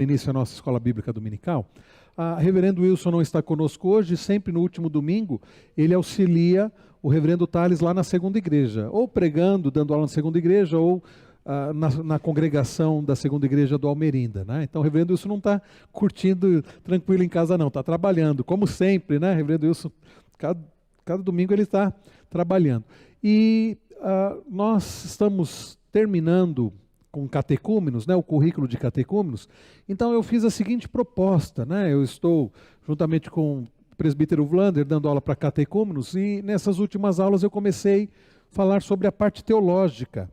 início à nossa escola bíblica dominical. Reverendo Wilson não está conosco hoje, sempre no último domingo ele auxilia o reverendo Thales lá na segunda igreja, ou pregando, dando aula na segunda igreja, ou na congregação da segunda igreja do Almerinda, né? Então o reverendo Wilson não está curtindo tranquilo em casa não, está trabalhando, como sempre, né? Reverendo Wilson, cada domingo ele está trabalhando. E nós estamos terminando com catecúmenos, né, o currículo de catecúmenos. Então eu fiz a seguinte proposta, né? Eu estou juntamente com o presbítero Vlander dando aula para catecúmenos e nessas últimas aulas eu comecei a falar sobre a parte teológica.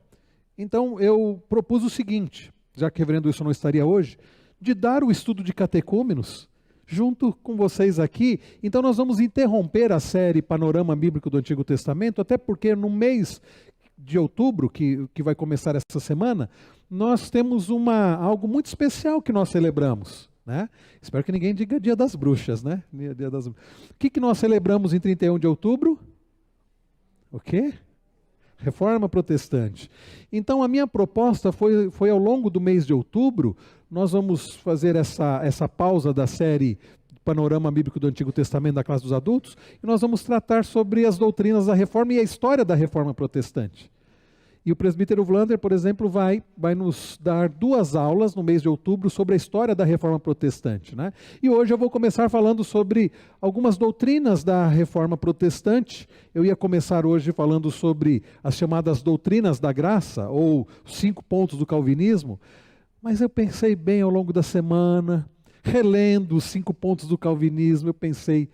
Então eu propus o seguinte, já que o reverendo Wilson não estaria hoje, de dar o estudo de catecúmenos junto com vocês aqui. Então nós vamos interromper a série Panorama Bíblico do Antigo Testamento, até porque no mês de outubro, que vai começar essa semana, nós temos algo muito especial que nós celebramos, né? Espero que ninguém diga Dia das Bruxas, né? O que nós celebramos em 31 de outubro? O quê? Reforma Protestante. Então a minha proposta foi ao longo do mês de outubro, nós vamos fazer essa pausa da série Panorama Bíblico do Antigo Testamento da classe dos adultos, e nós vamos tratar sobre as doutrinas da Reforma e a história da Reforma Protestante. E o presbítero Vlander, por exemplo, vai nos dar 2 aulas no mês de outubro sobre a história da Reforma Protestante, né? E hoje eu vou começar falando sobre algumas doutrinas da Reforma Protestante. Eu ia começar hoje falando sobre as chamadas doutrinas da graça, ou 5 pontos do calvinismo, mas eu pensei bem ao longo da semana, relendo os 5 pontos do calvinismo, eu pensei,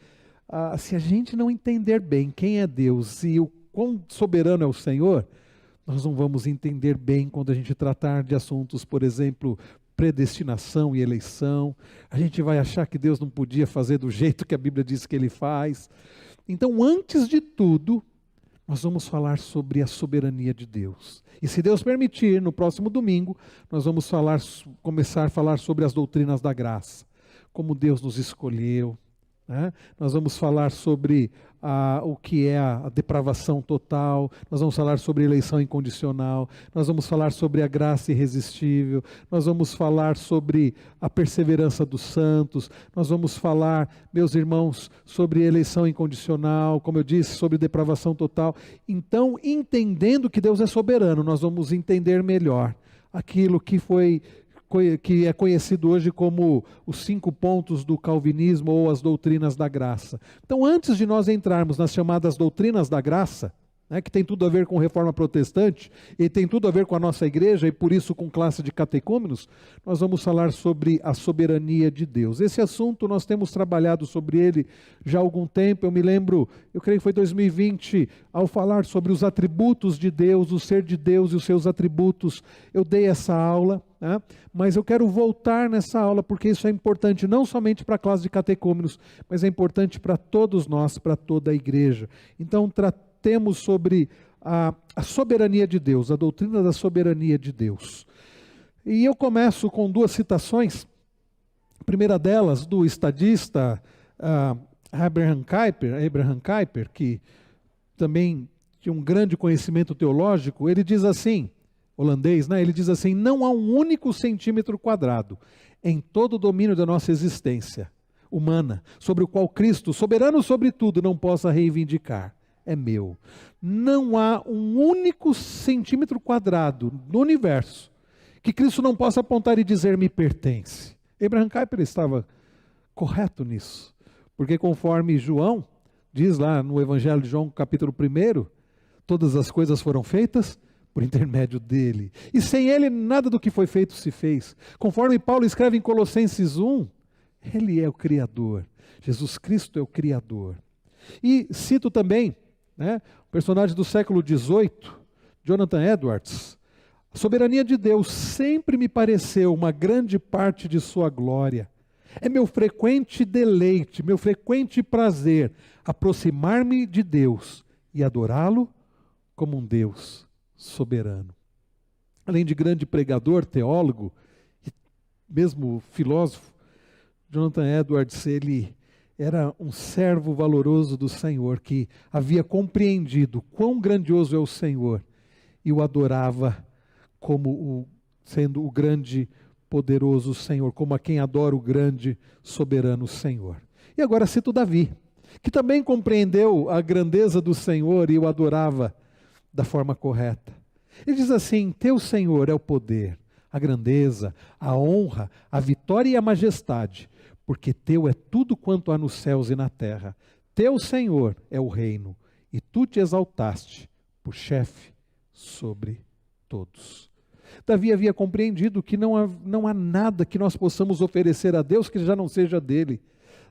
se a gente não entender bem quem é Deus e o quão soberano é o Senhor, nós não vamos entender bem quando a gente tratar de assuntos, por exemplo, predestinação e eleição. A gente vai achar que Deus não podia fazer do jeito que a Bíblia diz que Ele faz. Então, antes de tudo, nós vamos falar sobre a soberania de Deus. E se Deus permitir, no próximo domingo, nós vamos começar a falar sobre as doutrinas da graça. Como Deus nos escolheu, né? Nós vamos falar sobre o que é a depravação total, nós vamos falar sobre eleição incondicional, nós vamos falar sobre a graça irresistível, nós vamos falar sobre a perseverança dos santos, nós vamos falar, meus irmãos, sobre eleição incondicional, como eu disse, sobre depravação total. Então, entendendo que Deus é soberano, nós vamos entender melhor aquilo que é conhecido hoje como os 5 pontos do calvinismo ou as doutrinas da graça. Então, antes de nós entrarmos nas chamadas doutrinas da graça, né, que tem tudo a ver com reforma protestante, e tem tudo a ver com a nossa igreja, e por isso com classe de catecúmenos, nós vamos falar sobre a soberania de Deus. Esse assunto nós temos trabalhado sobre ele já há algum tempo. Eu me lembro, eu creio que foi 2020, ao falar sobre os atributos de Deus, o ser de Deus e os seus atributos, eu dei essa aula, né? Mas eu quero voltar nessa aula porque isso é importante não somente para a classe de catecúmenos, mas é importante para todos nós, para toda a igreja. Então tratemos sobre a soberania de Deus, a doutrina da soberania de Deus. E eu começo com 2 citações. A primeira delas do estadista Abraham Kuyper, que também tinha um grande conhecimento teológico. Ele diz assim, holandês, né? Ele diz assim: não há um único centímetro quadrado em todo o domínio da nossa existência humana, sobre o qual Cristo, soberano sobre tudo, não possa reivindicar. É meu. Não há um único centímetro quadrado no universo que Cristo não possa apontar e dizer me pertence. Abraham Kuyper estava correto nisso, porque conforme João diz lá no Evangelho de João, capítulo 1, todas as coisas foram feitas por intermédio dele. E sem ele, nada do que foi feito se fez. Conforme Paulo escreve em Colossenses 1, ele é o Criador. Jesus Cristo é o Criador. E cito também, né, o personagem do século XVIII, Jonathan Edwards. A soberania de Deus sempre me pareceu uma grande parte de sua glória. É meu frequente deleite, meu frequente prazer aproximar-me de Deus e adorá-lo como um Deus soberano. Além de grande pregador, teólogo e mesmo filósofo, Jonathan Edwards, ele era um servo valoroso do Senhor, que havia compreendido quão grandioso é o Senhor e o adorava como sendo o grande poderoso Senhor, como a quem adora o grande, soberano Senhor. E agora cito Davi, que também compreendeu a grandeza do Senhor e o adorava da forma correta. Ele diz assim: teu Senhor é o poder, a grandeza, a honra, a vitória e a majestade, porque teu é tudo quanto há nos céus e na terra. Teu Senhor é o reino, e tu te exaltaste por chefe sobre todos. Davi havia compreendido que não há nada que nós possamos oferecer a Deus que já não seja dele.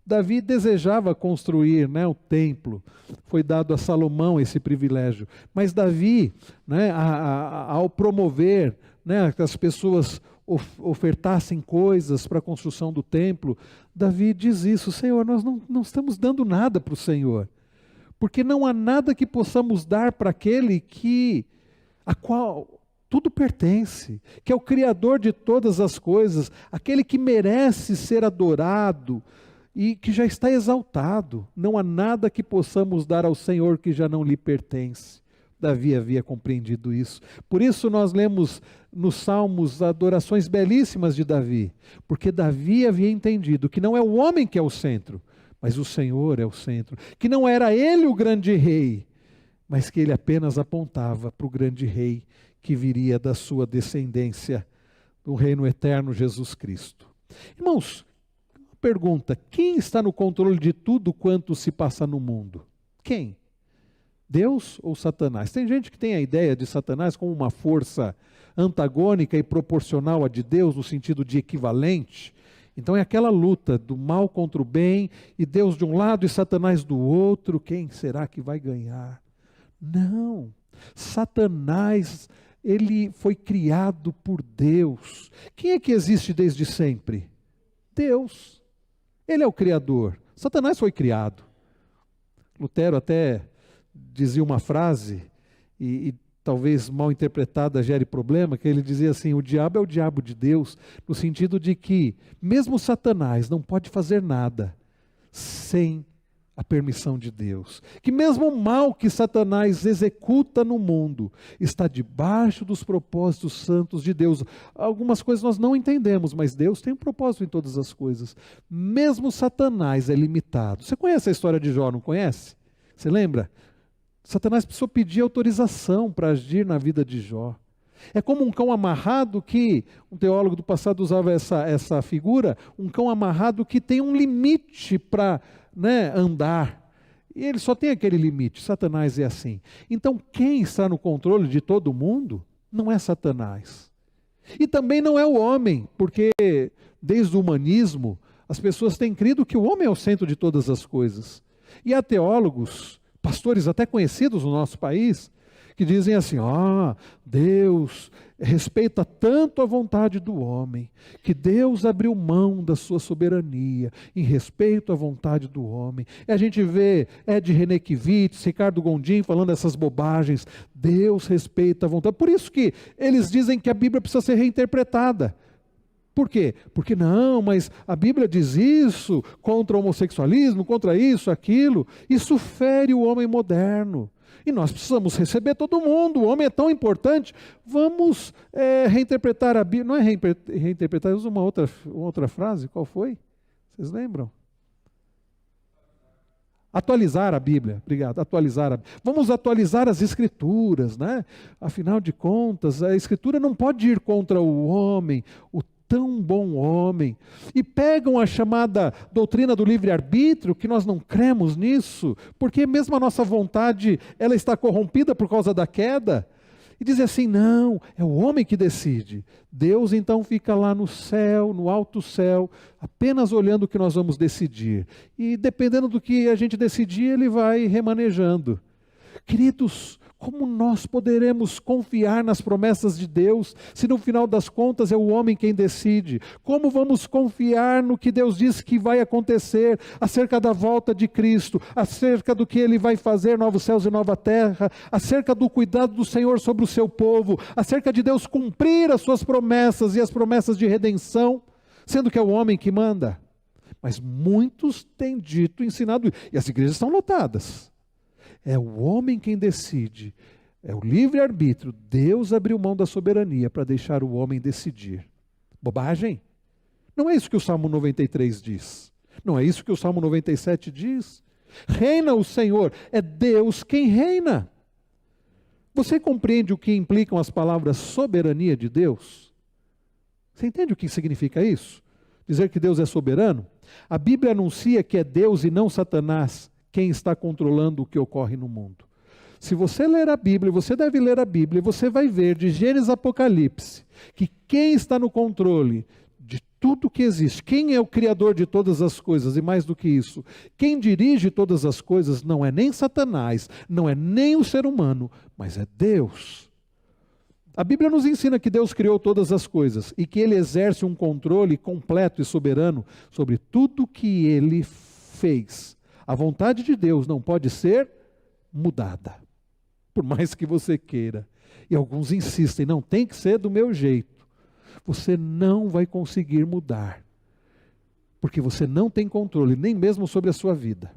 Davi desejava construir, o templo, foi dado a Salomão esse privilégio, mas Davi, ao promover, que as pessoas ofertassem coisas para a construção do templo, Davi diz isso: Senhor, nós não estamos dando nada para o Senhor, porque não há nada que possamos dar para aquele a qual tudo pertence, que é o Criador de todas as coisas, aquele que merece ser adorado e que já está exaltado. Não há nada que possamos dar ao Senhor que já não lhe pertence. Davi havia compreendido isso. Por isso nós lemos nos Salmos adorações belíssimas de Davi, porque Davi havia entendido que não é o homem que é o centro, mas o Senhor é o centro, que não era ele o grande rei, mas que ele apenas apontava para o grande rei que viria da sua descendência, do reino eterno, Jesus Cristo. Irmãos, pergunta: quem está no controle de tudo quanto se passa no mundo? Quem? Deus ou Satanás? Tem gente que tem a ideia de Satanás como uma força antagônica e proporcional à de Deus, no sentido de equivalente. Então é aquela luta do mal contra o bem, e Deus de um lado e Satanás do outro. Quem será que vai ganhar? Não. Satanás, ele foi criado por Deus. Quem é que existe desde sempre? Deus. Ele é o Criador. Satanás foi criado. Lutero até dizia uma frase, e talvez mal interpretada gere problema, que ele dizia assim: o diabo é o diabo de Deus, no sentido de que mesmo Satanás não pode fazer nada sem a permissão de Deus. Que mesmo o mal que Satanás executa no mundo está debaixo dos propósitos santos de Deus. Algumas coisas nós não entendemos, mas Deus tem um propósito em todas as coisas. Mesmo Satanás é limitado. Você conhece a história de Jó, não conhece? Você lembra? Satanás precisou pedir autorização para agir na vida de Jó. É como um cão amarrado, que um teólogo do passado usava essa figura, um cão amarrado que tem um limite para andar. E ele só tem aquele limite. Satanás é assim. Então quem está no controle de todo mundo não é Satanás. E também não é o homem, porque desde o humanismo as pessoas têm crido que o homem é o centro de todas as coisas. E há teólogos, pastores até conhecidos no nosso país, que dizem assim: Deus respeita tanto a vontade do homem, que Deus abriu mão da sua soberania em respeito à vontade do homem. E a gente vê Ed Renekiewicz, Ricardo Gondim falando essas bobagens. Deus respeita a vontade. Por isso que eles dizem que a Bíblia precisa ser reinterpretada. Por quê? Porque não, mas a Bíblia diz isso contra o homossexualismo, contra isso, aquilo. Isso fere o homem moderno. E nós precisamos receber todo mundo. O homem é tão importante. Vamos reinterpretar a Bíblia. Não é reinterpretar, usa uma outra frase. Qual foi? Vocês lembram? Atualizar a Bíblia. Obrigado. Atualizar a Bíblia. Vamos atualizar as Escrituras, né? Afinal de contas, a Escritura não pode ir contra o homem, o tão bom homem, e pegam a chamada doutrina do livre-arbítrio, que nós não cremos nisso, porque mesmo a nossa vontade, ela está corrompida por causa da queda, e dizem assim: não, é o homem que decide. Deus então fica lá no céu, no alto céu, apenas olhando o que nós vamos decidir, e dependendo do que a gente decidir, ele vai remanejando. Queridos, como nós poderemos confiar nas promessas de Deus, se no final das contas é o homem quem decide? Como vamos confiar no que Deus diz que vai acontecer, acerca da volta de Cristo, acerca do que Ele vai fazer, novos céus e nova terra, acerca do cuidado do Senhor sobre o seu povo, acerca de Deus cumprir as suas promessas e as promessas de redenção, sendo que é o homem que manda? Mas muitos têm dito, ensinado, e as igrejas estão lotadas. É o homem quem decide, é o livre-arbítrio. Deus abriu mão da soberania para deixar o homem decidir. Bobagem. Não é isso que o Salmo 93 diz. Não é isso que o Salmo 97 diz. Reina o Senhor, é Deus quem reina. Você compreende o que implicam as palavras soberania de Deus? Você entende o que significa isso? Dizer que Deus é soberano? A Bíblia anuncia que é Deus e não Satanás quem está controlando o que ocorre no mundo. Se você ler a Bíblia, você deve ler a Bíblia, você vai ver de Gênesis a Apocalipse que quem está no controle de tudo que existe, quem é o Criador de todas as coisas, e mais do que isso, quem dirige todas as coisas não é nem Satanás, não é nem o ser humano, mas é Deus. A Bíblia nos ensina que Deus criou todas as coisas e que Ele exerce um controle completo e soberano sobre tudo que Ele fez. A vontade de Deus não pode ser mudada, por mais que você queira. E alguns insistem, não, tem que ser do meu jeito. Você não vai conseguir mudar, porque você não tem controle, nem mesmo sobre a sua vida.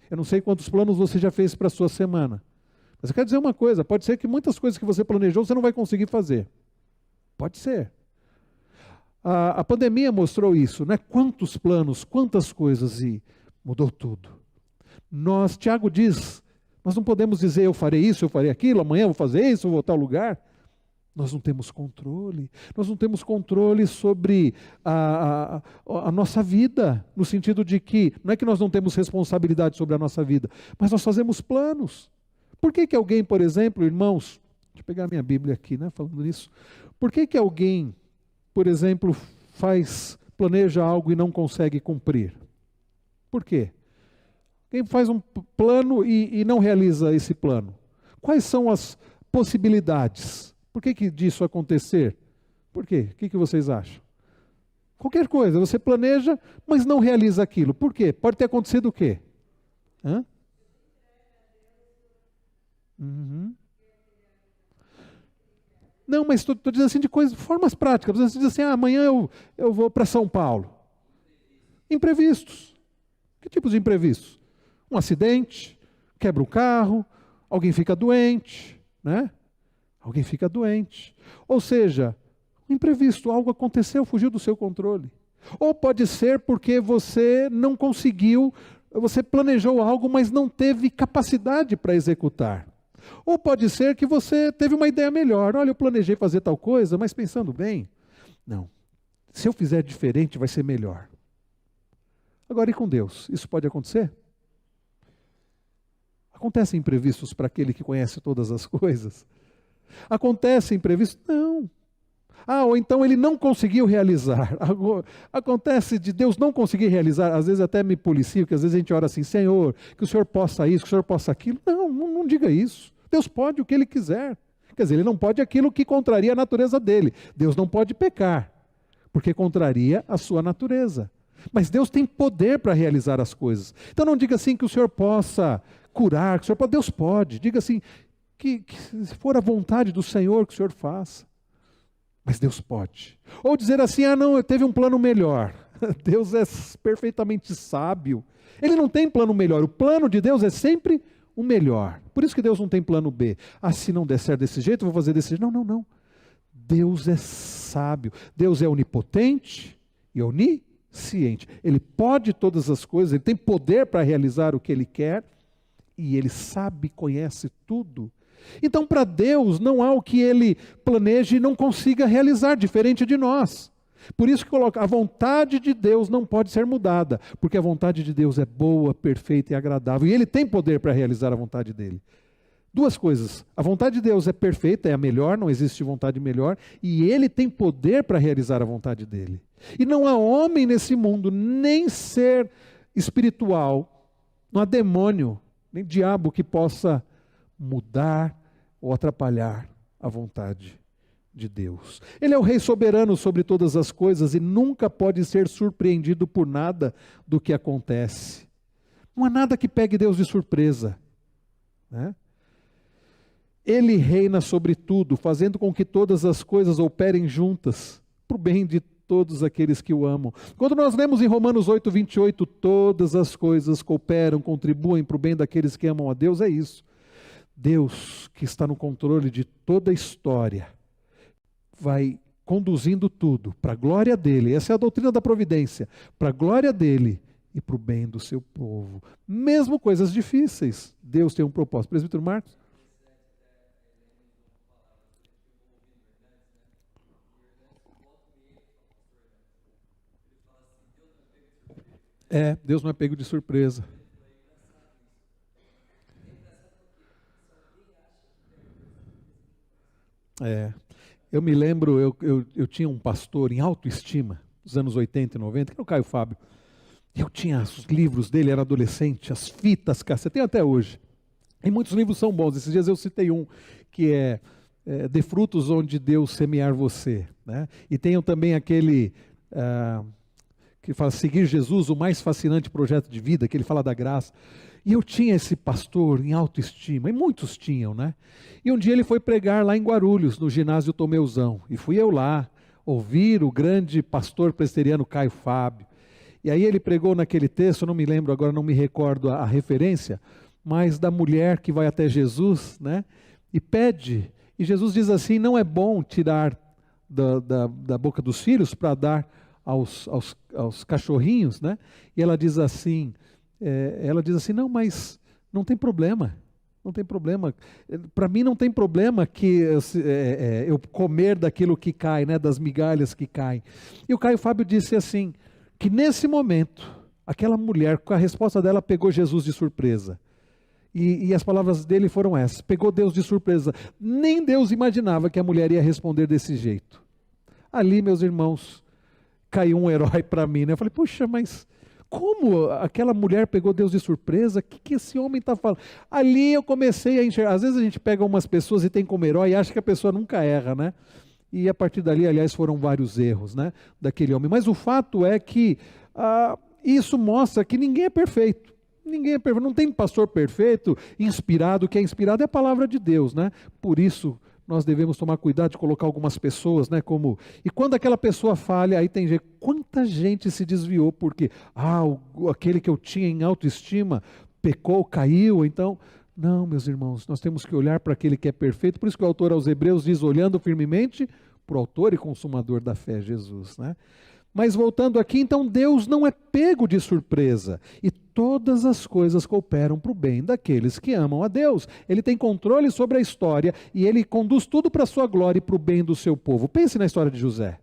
Eu não sei quantos planos você já fez para a sua semana, mas eu quero dizer uma coisa, pode ser que muitas coisas que você planejou você não vai conseguir fazer. Pode ser. A pandemia mostrou isso, né? Quantos planos, quantas coisas, e mudou tudo. Tiago diz, nós não podemos dizer eu farei isso, eu farei aquilo, amanhã eu vou fazer isso, eu vou a tal lugar. Nós não temos controle. Nós não temos controle sobre a nossa vida, no sentido de que, não é que nós não temos responsabilidade sobre a nossa vida, mas nós fazemos planos. Por que alguém, por exemplo, irmãos, deixa eu pegar minha Bíblia aqui, né, falando nisso. Por que alguém, por exemplo, planeja algo e não consegue cumprir? Por quê? Quem faz um plano e não realiza esse plano? Quais são as possibilidades? Por que disso acontecer? Por quê? O que vocês acham? Qualquer coisa, você planeja, mas não realiza aquilo. Por quê? Pode ter acontecido o quê? Hã? Uhum. Não, mas estou dizendo assim de coisas, formas práticas. Você diz assim, amanhã eu vou para São Paulo. Imprevistos. Que tipos de imprevistos? Um acidente, quebra o carro, alguém fica doente, né? Alguém fica doente. Ou seja, um imprevisto, algo aconteceu, fugiu do seu controle. Ou pode ser porque você não conseguiu, você planejou algo, mas não teve capacidade para executar. Ou pode ser que você teve uma ideia melhor. Olha, eu planejei fazer tal coisa, mas pensando bem, não. Se eu fizer diferente, vai ser melhor. Agora, e com Deus? Isso pode acontecer? Acontecem imprevistos para aquele que conhece todas as coisas? Acontece imprevisto? Não. Ou então ele não conseguiu realizar. Acontece de Deus não conseguir realizar. Às vezes até me policio, que às vezes a gente ora assim, Senhor, que o Senhor possa isso, que o Senhor possa aquilo. Não diga isso. Deus pode o que Ele quiser. Quer dizer, Ele não pode aquilo que contraria a natureza dEle. Deus não pode pecar, porque contraria a sua natureza. Mas Deus tem poder para realizar as coisas. Então não diga assim que o Senhor possa curar, que o Senhor pode. Deus pode. Diga assim, que se for a vontade do Senhor que o Senhor faça. Mas Deus pode. Ou dizer assim, não, eu teve um plano melhor. Deus é perfeitamente sábio. Ele não tem plano melhor. O plano de Deus é sempre o melhor. Por isso que Deus não tem plano B. Se não der certo desse jeito, eu vou fazer desse jeito. Não. Deus é sábio. Deus é onipotente e onisciente. Ele pode todas as coisas, Ele tem poder para realizar o que Ele quer. E Ele sabe, conhece tudo. Então, para Deus, não há o que Ele planeje e não consiga realizar, diferente de nós. Por isso que coloca, a vontade de Deus não pode ser mudada, porque a vontade de Deus é boa, perfeita e agradável, e Ele tem poder para realizar a vontade dEle. Duas coisas, a vontade de Deus é perfeita, é a melhor, não existe vontade melhor, e Ele tem poder para realizar a vontade dEle. E não há homem nesse mundo, nem ser espiritual, não há demônio, nem diabo que possa mudar ou atrapalhar a vontade de Deus. Ele é o Rei soberano sobre todas as coisas e nunca pode ser surpreendido por nada do que acontece. Não há nada que pegue Deus de surpresa, né? Ele reina sobre tudo, fazendo com que todas as coisas operem juntas, para o bem de todos aqueles que o amam. Quando nós lemos em Romanos 8, 28, todas as coisas cooperam, contribuem para o bem daqueles que amam a Deus, é isso. Deus, que está no controle de toda a história, vai conduzindo tudo para a glória dele. Essa é a doutrina da providência, para a glória dele e para o bem do seu povo. Mesmo coisas difíceis, Deus tem um propósito. Presbítero Marcos? Deus não é pego de surpresa. Eu me lembro, eu tinha um pastor em autoestima, nos anos 80 e 90, que era o Caio Fábio. Eu tinha os livros dele, era adolescente, as fitas, cara, você tem até hoje. E muitos livros são bons. Esses dias eu citei um, que é De Frutos Onde Deus Semear Você. Né? E tenho também aquele que fala Seguir Jesus, o mais fascinante projeto de vida, que ele fala da graça. E eu tinha esse pastor em autoestima, e muitos tinham, né? E um dia ele foi pregar lá em Guarulhos, no ginásio Tomeuzão. E fui eu lá, ouvir o grande pastor presbiteriano Caio Fábio. E aí ele pregou naquele texto, eu não me lembro agora, não me recordo a referência, mas da mulher que vai até Jesus, né? E pede, e Jesus diz assim, não é bom tirar da boca dos filhos para dar aos cachorrinhos, né? E ela diz assim, não, mas não tem problema, não tem problema. Para mim não tem problema que eu comer daquilo que cai, né? Das migalhas que caem. E o Caio Fábio disse assim, que nesse momento, aquela mulher, com a resposta dela, pegou Jesus de surpresa. E as palavras dele foram essas, pegou Deus de surpresa. Nem Deus imaginava que a mulher ia responder desse jeito. Ali, meus irmãos, caiu um herói para mim, né? Eu falei, puxa, mas como aquela mulher pegou Deus de surpresa? O que esse homem está falando? Ali eu comecei a enxergar. Às vezes a gente pega umas pessoas e tem como herói e acha que a pessoa nunca erra, né? E a partir dali, aliás, foram vários erros, né, daquele homem. Mas o fato é que isso mostra que ninguém é perfeito. Ninguém é perfeito. Não tem pastor perfeito, inspirado. O que é inspirado é a palavra de Deus, né? Por isso, nós devemos tomar cuidado de colocar algumas pessoas, né, como... E quando aquela pessoa falha, aí tem gente... Quanta gente se desviou porque... aquele que eu tinha em autoestima pecou, caiu, então... Não, meus irmãos, nós temos que olhar para aquele que é perfeito. Por isso que o autor aos Hebreus diz, olhando firmemente para o autor e consumador da fé, Jesus, né? Mas voltando aqui, então Deus não é pego de surpresa. E todas as coisas cooperam para o bem daqueles que amam a Deus. Ele tem controle sobre a história e ele conduz tudo para a sua glória e para o bem do seu povo. Pense na história de José.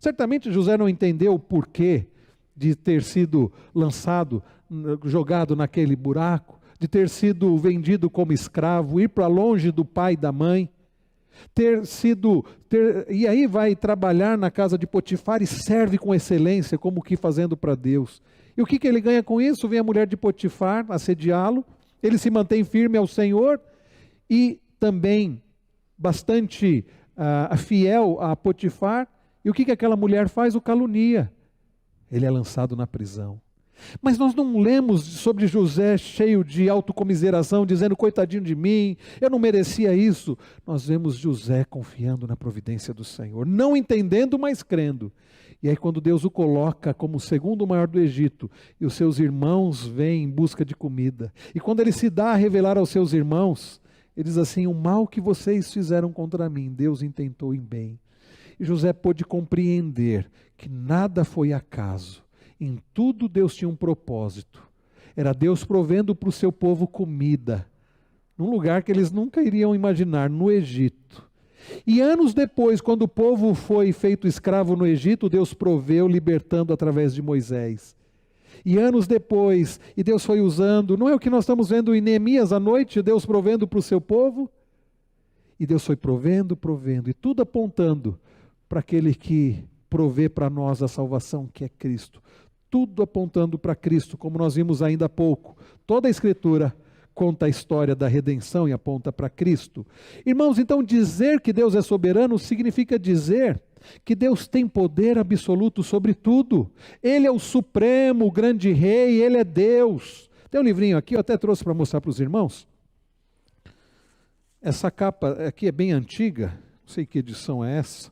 Certamente José não entendeu o porquê de ter sido lançado, jogado naquele buraco, de ter sido vendido como escravo, ir para longe do pai e da mãe, e aí vai trabalhar na casa de Potifar e serve com excelência, como que fazendo para Deus. E o que ele ganha com isso? Vem a mulher de Potifar assediá-lo, ele se mantém firme ao Senhor e também bastante fiel a Potifar. E o que aquela mulher faz? O calunia. Ele é lançado na prisão. Mas nós não lemos sobre José cheio de autocomiseração, dizendo, coitadinho de mim, eu não merecia isso. Nós vemos José confiando na providência do Senhor, não entendendo, mas crendo. E aí quando Deus o coloca como o segundo maior do Egito, e os seus irmãos vêm em busca de comida, e quando ele se dá a revelar aos seus irmãos, ele diz assim, o mal que vocês fizeram contra mim, Deus intentou em bem. E José pôde compreender que nada foi acaso. Em tudo Deus tinha um propósito. Era Deus provendo para o seu povo comida, num lugar que eles nunca iriam imaginar, no Egito. E anos depois, quando o povo foi feito escravo no Egito, Deus proveu, libertando através de Moisés. E anos depois, e Deus foi usando, não é o que nós estamos vendo em Neemias à noite, Deus provendo para o seu povo? E Deus foi provendo, e tudo apontando para aquele que provê para nós a salvação, que é Cristo. Tudo apontando para Cristo, como nós vimos ainda há pouco. Toda a Escritura conta a história da redenção e aponta para Cristo. Irmãos, então dizer que Deus é soberano significa dizer que Deus tem poder absoluto sobre tudo. Ele é o supremo, o grande rei, Ele é Deus. Tem um livrinho aqui, eu até trouxe para mostrar para os irmãos. Essa capa aqui é bem antiga, não sei que edição é essa.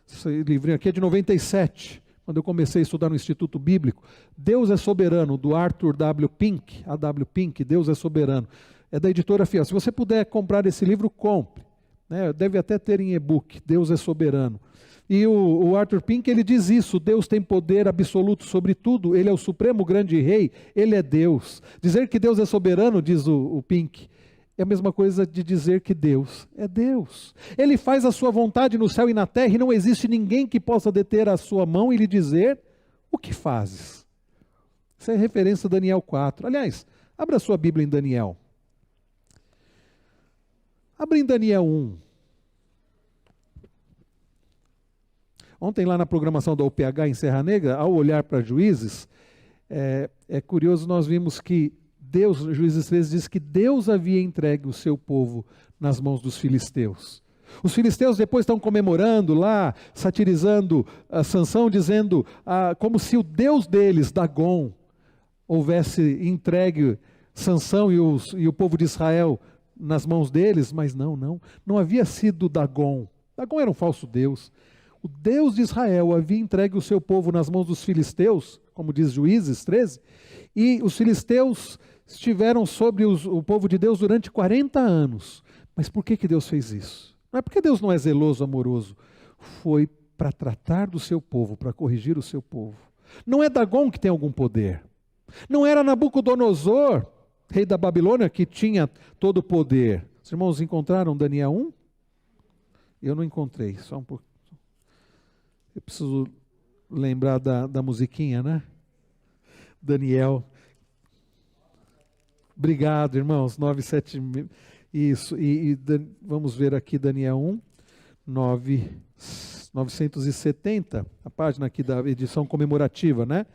Esse livrinho aqui é de 97. Quando eu comecei a estudar no Instituto Bíblico, Deus é Soberano, do Arthur W. Pink, A.W. Pink, Deus é Soberano, é da editora Fiel. Se você puder comprar esse livro, compre, né? Deve até ter em e-book, Deus é Soberano. E o Arthur Pink, ele diz isso: Deus tem poder absoluto sobre tudo, Ele é o supremo grande rei, Ele é Deus. Dizer que Deus é soberano, diz o Pink, é a mesma coisa de dizer que Deus é Deus. Ele faz a sua vontade no céu e na terra, e não existe ninguém que possa deter a sua mão e lhe dizer: o que fazes? Isso é referência a Daniel 4. Aliás, abra sua Bíblia em Daniel. Abra em Daniel 1. Ontem lá na programação da UPH em Serra Negra, ao olhar para Juízes, é curioso, nós vimos que Deus, Juízes 13 diz que Deus havia entregue o seu povo nas mãos dos filisteus. Os filisteus depois estão comemorando lá, satirizando a Sansão, dizendo como se o Deus deles, Dagon, houvesse entregue Sansão e o povo de Israel nas mãos deles, mas não havia sido Dagon. Dagon era um falso Deus. O Deus de Israel havia entregue o seu povo nas mãos dos filisteus, como diz Juízes 13, e os filisteus estiveram sobre o povo de Deus durante 40 anos. Mas por que Deus fez isso? Não é porque Deus não é zeloso, amoroso. Foi para tratar do seu povo, para corrigir o seu povo. Não é Dagon que tem algum poder. Não era Nabucodonosor, rei da Babilônia, que tinha todo o poder. Os irmãos encontraram Daniel 1? Eu não encontrei, só um pouco. Eu preciso lembrar da musiquinha, né? Daniel. Obrigado, irmãos. 97. Isso. Vamos ver aqui Daniel 1, 970, a página aqui da edição comemorativa, né?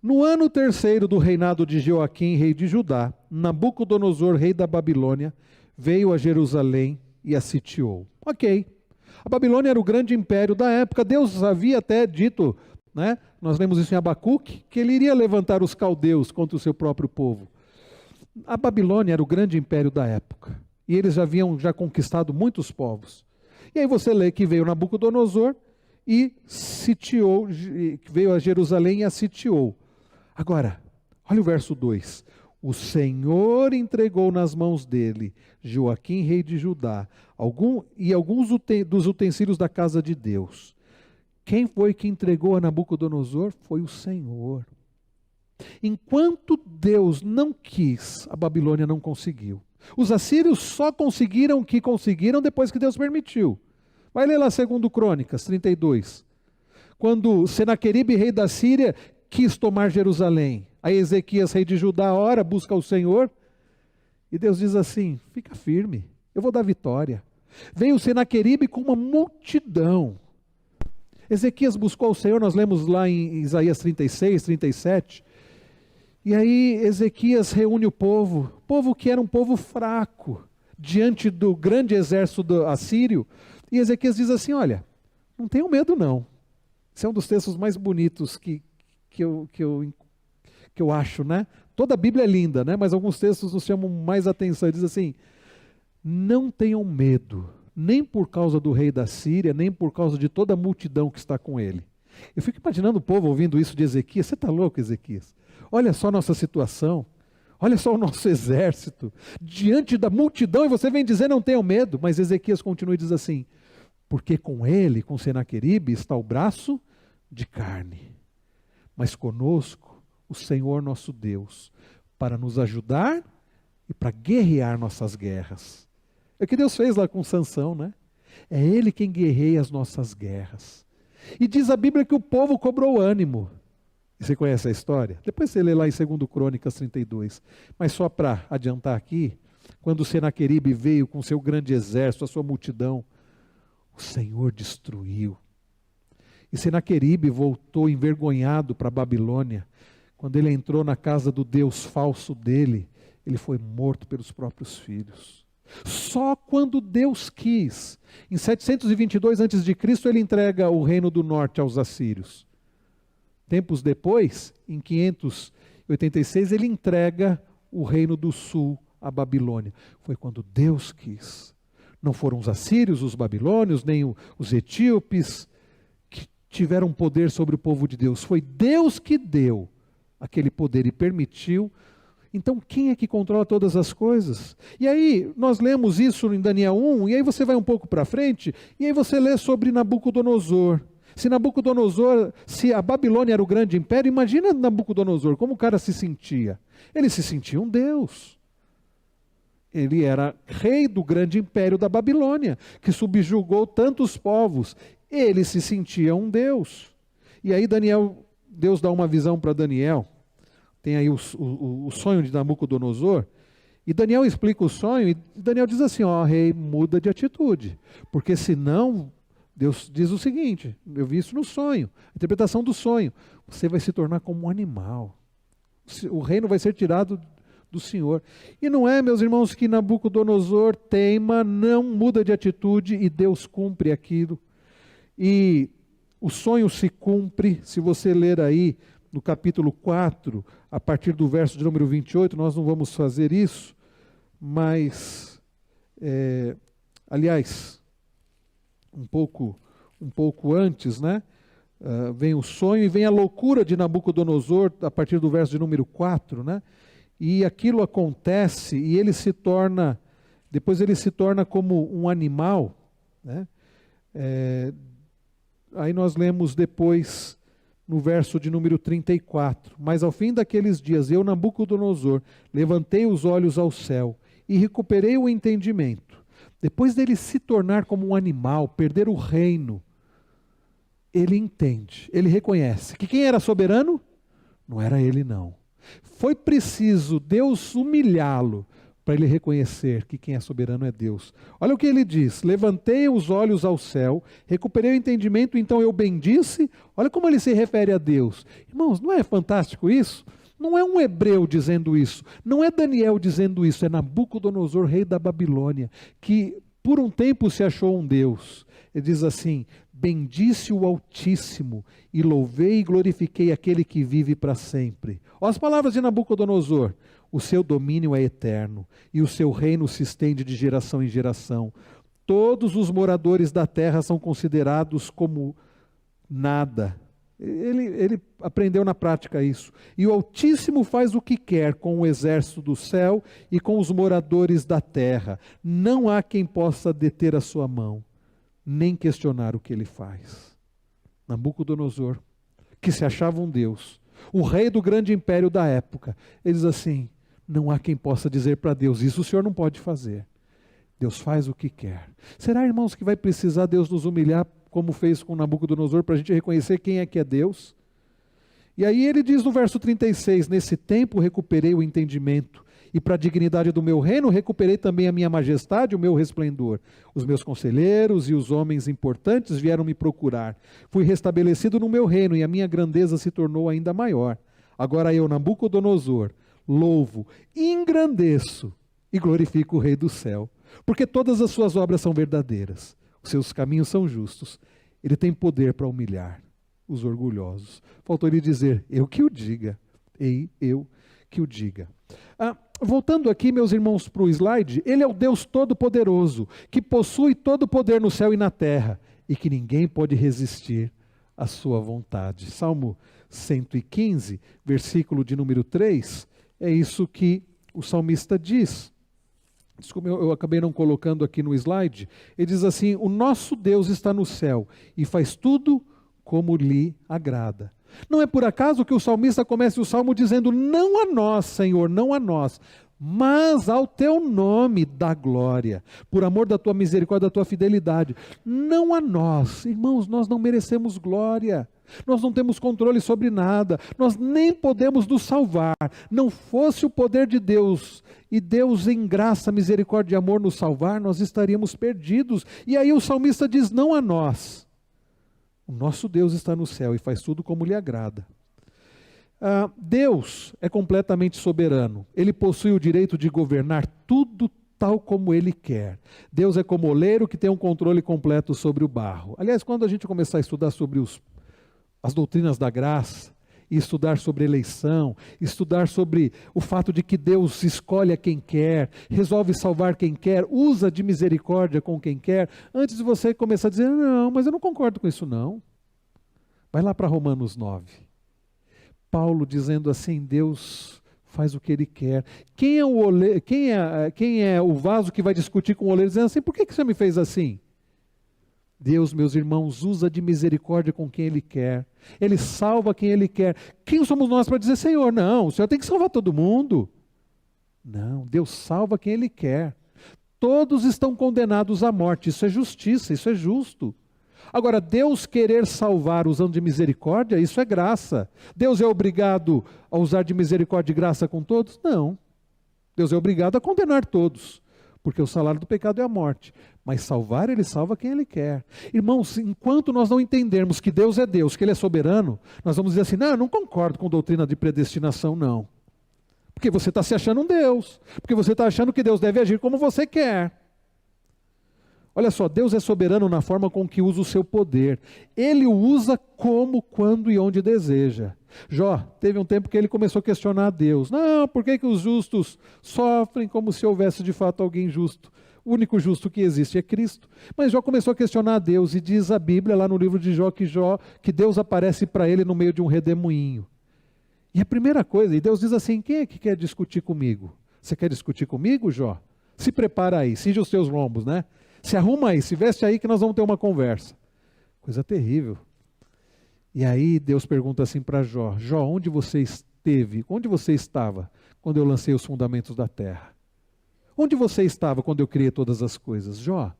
No ano terceiro do reinado de Joaquim, rei de Judá, Nabucodonosor, rei da Babilônia, veio a Jerusalém e a sitiou. Ok. A Babilônia era o grande império da época. Deus havia até dito, né? Nós lemos isso em Abacuque, que ele iria levantar os caldeus contra o seu próprio povo. A Babilônia era o grande império da época. E eles haviam conquistado muitos povos. E aí você lê que veio Nabucodonosor e sitiou, veio a Jerusalém e a sitiou. Agora, olha o verso 2. O Senhor entregou nas mãos dele Joaquim, rei de Judá, alguns dos utensílios da casa de Deus. Quem foi que entregou a Nabucodonosor? Foi o Senhor. Enquanto Deus não quis, a Babilônia não conseguiu. Os assírios só conseguiram o que conseguiram depois que Deus permitiu. Vai ler lá 2 Crônicas 32. Quando Senaqueribe, rei da Síria, quis tomar Jerusalém. Aí Ezequias, rei de Judá, ora, busca o Senhor. E Deus diz assim: fica firme, eu vou dar vitória. Veio Senaqueribe com uma multidão. Ezequias buscou o Senhor, nós lemos lá em Isaías 36, 37. E aí Ezequias reúne o povo que era um povo fraco, diante do grande exército assírio. E Ezequias diz assim: olha, não tenham medo não. Esse é um dos textos mais bonitos que eu acho, né? Toda a Bíblia é linda, né? Mas alguns textos nos chamam mais atenção. Ele diz assim: não tenham medo, nem por causa do rei da Síria, nem por causa de toda a multidão que está com ele. Eu fico imaginando o povo ouvindo isso de Ezequias. Você está louco, Ezequias? Olha só a nossa situação, olha só o nosso exército, diante da multidão, e você vem dizer não tenham medo. Mas Ezequias continua e diz assim: porque com ele, com Senaqueribe, está o braço de carne, mas conosco o Senhor nosso Deus, para nos ajudar e para guerrear nossas guerras. É o que Deus fez lá com Sansão, né? É Ele quem guerreia as nossas guerras. E diz a Bíblia que o povo cobrou ânimo. E você conhece a história? Depois você lê lá em 2 Crônicas 32. Mas só para adiantar aqui, quando Senaqueribe veio com seu grande exército, a sua multidão, o Senhor destruiu. E Senaqueribe voltou envergonhado para a Babilônia. Quando ele entrou na casa do Deus falso dele, ele foi morto pelos próprios filhos. Só quando Deus quis, em 722 a.C., ele entrega o reino do norte aos assírios. Tempos depois, em 586, ele entrega o reino do sul à Babilônia. Foi quando Deus quis. Não foram os assírios, os babilônios, nem os etíopes que tiveram poder sobre o povo de Deus. Foi Deus que deu aquele poder e permitiu. Então, quem é que controla todas as coisas? E aí, nós lemos isso em Daniel 1, e aí você vai um pouco para frente, e aí você lê sobre Nabucodonosor. Se a Babilônia era o grande império, imagina Nabucodonosor, como o cara se sentia. Ele se sentia um deus. Ele era rei do grande império da Babilônia, que subjugou tantos povos. Ele se sentia um deus. E aí Deus dá uma visão para Daniel. Tem aí o sonho de Nabucodonosor, e Daniel explica o sonho, e Daniel diz assim, rei, muda de atitude, porque senão, Deus diz o seguinte, eu vi isso no sonho, a interpretação do sonho, você vai se tornar como um animal, o reino vai ser tirado do Senhor. E não é, meus irmãos, que Nabucodonosor teima, não muda de atitude, e Deus cumpre aquilo, e o sonho se cumpre. Se você ler aí, no capítulo 4, a partir do verso de número 28, nós não vamos fazer isso, mas, aliás, um pouco antes, né? Vem o sonho e vem a loucura de Nabucodonosor, a partir do verso de número 4, né? E aquilo acontece e depois ele se torna como um animal, né? Aí nós lemos depois, no verso de número 34, mas ao fim daqueles dias, eu, Nabucodonosor, levantei os olhos ao céu e recuperei o entendimento. Depois dele se tornar como um animal, perder o reino, ele entende, ele reconhece que quem era soberano não era ele não. Foi preciso Deus humilhá-lo para ele reconhecer que quem é soberano é Deus. Olha o que ele diz: levantei os olhos ao céu, recuperei o entendimento, então eu bendisse. Olha como ele se refere a Deus. Irmãos, não é fantástico isso? Não é um hebreu dizendo isso, não é Daniel dizendo isso, é Nabucodonosor, rei da Babilônia, que por um tempo se achou um Deus. Ele diz assim: bendisse o Altíssimo e louvei e glorifiquei aquele que vive para sempre. Olha as palavras de Nabucodonosor: o seu domínio é eterno e o seu reino se estende de geração em geração. Todos os moradores da terra são considerados como nada. Ele aprendeu na prática isso. E o Altíssimo faz o que quer com o exército do céu e com os moradores da terra. Não há quem possa deter a sua mão, nem questionar o que ele faz. Nabucodonosor, que se achava um Deus, o rei do grande império da época, ele diz assim: não há quem possa dizer para Deus, isso o Senhor não pode fazer. Deus faz o que quer. Será, irmãos, que vai precisar Deus nos humilhar, como fez com Nabucodonosor, para a gente reconhecer quem é que é Deus? E aí ele diz no verso 36, nesse tempo recuperei o entendimento, e para a dignidade do meu reino recuperei também a minha majestade, o meu resplendor. Os meus conselheiros e os homens importantes vieram me procurar. Fui restabelecido no meu reino, e a minha grandeza se tornou ainda maior. Agora eu, Nabucodonosor, louvo, engrandeço e glorifico o Rei do céu, porque todas as suas obras são verdadeiras, os seus caminhos são justos, ele tem poder para humilhar os orgulhosos. Faltou ele dizer: eu que o diga, eu que o diga. Voltando aqui, meus irmãos, para o slide, ele é o Deus Todo-Poderoso, que possui todo o poder no céu e na terra, e que ninguém pode resistir à sua vontade. Salmo 115, versículo de número 3, é isso que o salmista diz. Desculpa, eu acabei não colocando aqui no slide. Ele diz assim: o nosso Deus está no céu e faz tudo como lhe agrada. Não é por acaso que o salmista começa o salmo dizendo: não a nós, Senhor, não a nós, mas ao teu nome dá glória, por amor da tua misericórdia, da tua fidelidade. Não a nós, irmãos, nós não merecemos glória, nós não temos controle sobre nada, nós nem podemos nos salvar. Não fosse o poder de Deus, e Deus em graça, misericórdia e amor nos salvar, nós estaríamos perdidos. E aí o salmista diz: não a nós, o nosso Deus está no céu e faz tudo como lhe agrada. Deus é completamente soberano, ele possui o direito de governar tudo tal como ele quer. Deus é como oleiro que tem um controle completo sobre o barro. Aliás, quando a gente começar a estudar sobre as doutrinas da graça, e estudar sobre eleição, estudar sobre o fato de que Deus escolhe a quem quer, resolve salvar quem quer, usa de misericórdia com quem quer, antes de você começar a dizer: não, mas eu não concordo com isso não. Vai lá para Romanos 9. Paulo dizendo assim: Deus faz o que Ele quer. Quem é o vaso que vai discutir com o oleiro dizendo assim, por que você me fez assim? Deus, meus irmãos, usa de misericórdia com quem Ele quer. Ele salva quem Ele quer. Quem somos nós para dizer, Senhor, não, o Senhor tem que salvar todo mundo. Não, Deus salva quem Ele quer. Todos estão condenados à morte, isso é justiça, isso é justo. Agora, Deus querer salvar usando de misericórdia, isso é graça. Deus é obrigado a usar de misericórdia e graça com todos? Não. Deus é obrigado a condenar todos, porque o salário do pecado é a morte. Mas salvar, Ele salva quem Ele quer. Irmãos, enquanto nós não entendermos que Deus é Deus, que Ele é soberano, nós vamos dizer assim, não, eu não concordo com doutrina de predestinação, não. Porque você está se achando um Deus. Porque você está achando que Deus deve agir como você quer. Olha só, Deus é soberano na forma com que usa o seu poder. Ele o usa como, quando e onde deseja. Jó, teve um tempo que ele começou a questionar a Deus. Não, por que os justos sofrem como se houvesse de fato alguém justo? O único justo que existe é Cristo. Mas Jó começou a questionar a Deus e diz a Bíblia lá no livro de Jó, que Deus aparece para ele no meio de um redemoinho. E a primeira coisa, e Deus diz assim, quem é que quer discutir comigo? Você quer discutir comigo, Jó? Se prepara aí, cinja os teus lombos, né? Se arruma aí, se veste aí que nós vamos ter uma conversa. Coisa terrível. E aí Deus pergunta assim para Jó, Jó, onde você esteve, onde você estava quando eu lancei os fundamentos da terra? Onde você estava quando eu criei todas as coisas? Jó,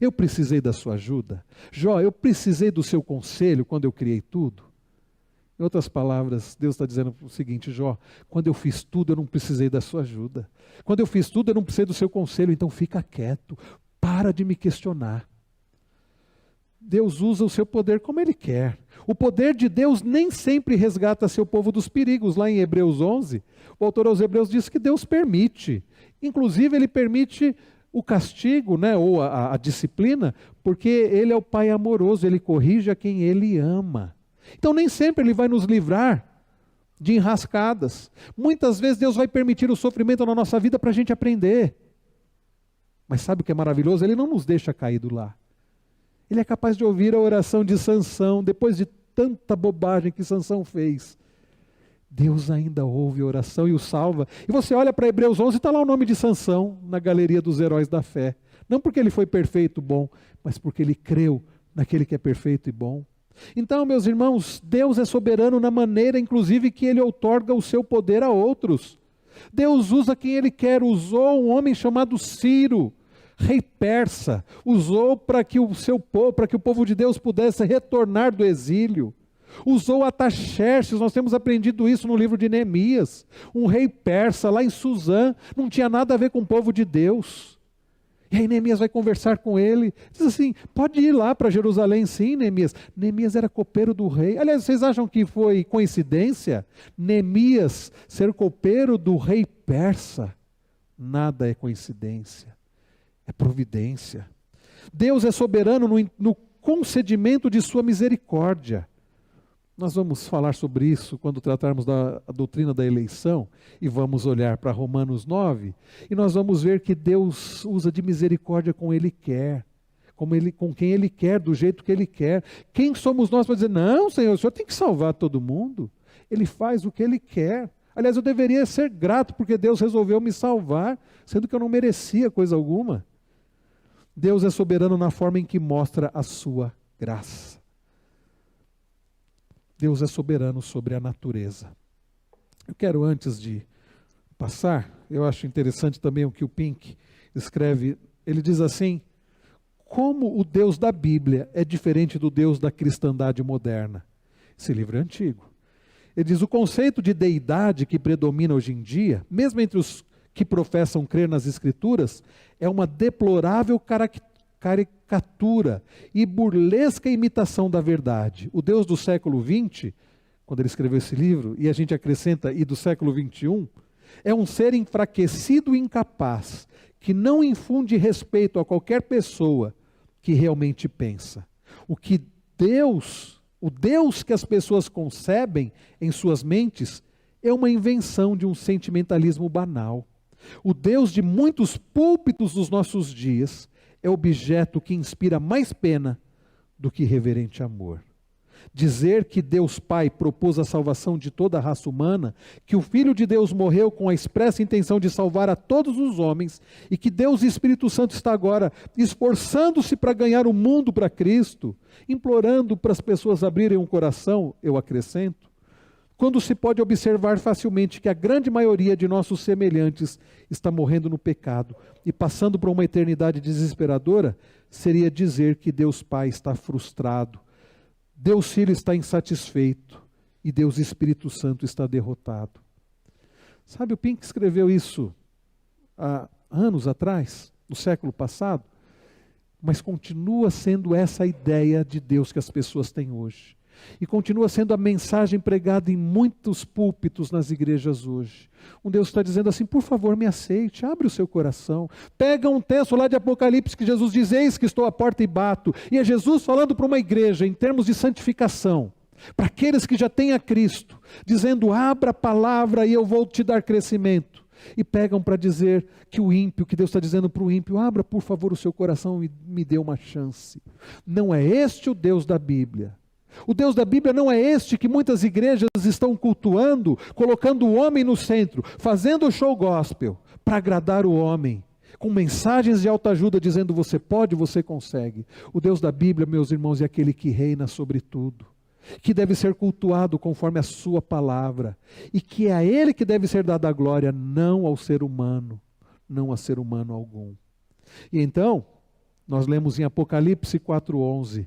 eu precisei da sua ajuda? Jó, eu precisei do seu conselho quando eu criei tudo? Em outras palavras, Deus está dizendo o seguinte, Jó, quando eu fiz tudo eu não precisei da sua ajuda. Quando eu fiz tudo eu não precisei do seu conselho, então fica quieto, para de me questionar. Deus usa o seu poder como Ele quer. O poder de Deus nem sempre resgata seu povo dos perigos. Lá em Hebreus 11, o autor aos Hebreus diz que Deus permite. Inclusive Ele permite o castigo, né, ou a disciplina, porque Ele é o Pai amoroso, Ele corrige a quem Ele ama. Então nem sempre Ele vai nos livrar de enrascadas. Muitas vezes Deus vai permitir o sofrimento na nossa vida para a gente aprender. Mas sabe o que é maravilhoso? Ele não nos deixa caído lá. Ele é capaz de ouvir a oração de Sansão, depois de tanta bobagem que Sansão fez. Deus ainda ouve a oração e o salva. E você olha para Hebreus 11 e está lá o nome de Sansão, na galeria dos heróis da fé. Não porque ele foi perfeito e bom, mas porque ele creu naquele que é perfeito e bom. Então, meus irmãos, Deus é soberano na maneira, inclusive, que Ele outorga o seu poder a outros. Deus usa quem Ele quer. Usou um homem chamado Ciro, rei persa. Usou para que o seu povo, para que o povo de Deus pudesse retornar do exílio. Usou Ataxerxes, nós temos aprendido isso no livro de Neemias. Um rei persa lá em Suzã, não tinha nada a ver com o povo de Deus. E aí Neemias vai conversar com ele, diz assim, pode ir lá para Jerusalém sim, Neemias. Neemias era copeiro do rei. Aliás, vocês acham que foi coincidência? Neemias ser copeiro do rei persa? Nada é coincidência, é providência. Deus é soberano no concedimento de sua misericórdia. Nós vamos falar sobre isso quando tratarmos da doutrina da eleição e vamos olhar para Romanos 9 e nós vamos ver que Deus usa de misericórdia com Ele quer, com quem Ele quer, do jeito que Ele quer. Quem somos nós para dizer, não Senhor, o Senhor tem que salvar todo mundo? Ele faz o que Ele quer. Aliás, eu deveria ser grato porque Deus resolveu me salvar, sendo que eu não merecia coisa alguma. Deus é soberano na forma em que mostra a sua graça. Deus é soberano sobre a natureza. Eu quero, antes de passar, eu acho interessante também o que o Pink escreve. Ele diz assim, como o Deus da Bíblia é diferente do Deus da cristandade moderna. Esse livro é antigo. Ele diz, o conceito de deidade que predomina hoje em dia, mesmo entre os que professam crer nas Escrituras, é uma deplorável caricatura e burlesca imitação da verdade. O Deus do século XX, quando ele escreveu esse livro, e a gente acrescenta, e do século XXI, é um ser enfraquecido e incapaz, que não infunde respeito a qualquer pessoa que realmente pensa. O Deus que as pessoas concebem em suas mentes é uma invenção de um sentimentalismo banal. O Deus de muitos púlpitos dos nossos dias é objeto que inspira mais pena do que reverente amor. Dizer que Deus Pai propôs a salvação de toda a raça humana, que o Filho de Deus morreu com a expressa intenção de salvar a todos os homens, e que Deus e Espírito Santo está agora esforçando-se para ganhar o mundo para Cristo, implorando para as pessoas abrirem um coração, eu acrescento, quando se pode observar facilmente que a grande maioria de nossos semelhantes está morrendo no pecado e passando por uma eternidade desesperadora, seria dizer que Deus Pai está frustrado, Deus Filho está insatisfeito e Deus Espírito Santo está derrotado. Sabe, o Pink escreveu isso há anos atrás, no século passado, mas continua sendo essa a ideia de Deus que as pessoas têm hoje. E continua sendo a mensagem pregada em muitos púlpitos nas igrejas hoje. Um Deus está dizendo assim: por favor, me aceite, abre o seu coração. Pega um texto lá de Apocalipse que Jesus diz: eis que estou à porta e bato. E é Jesus falando para uma igreja em termos de santificação, para aqueles que já têm a Cristo, dizendo: abra a palavra e eu vou te dar crescimento. E pegam para dizer que o ímpio, que Deus está dizendo para o ímpio: abra por favor o seu coração e me dê uma chance. Não é este o Deus da Bíblia. O Deus da Bíblia não é este que muitas igrejas estão cultuando, colocando o homem no centro, fazendo o show gospel para agradar o homem, com mensagens de autoajuda dizendo: você pode, você consegue. O Deus da Bíblia, meus irmãos, é aquele que reina sobre tudo, que deve ser cultuado conforme a sua palavra, e que é a ele que deve ser dada a glória, não ao ser humano, não a ser humano algum. E então, nós lemos em Apocalipse 4:11,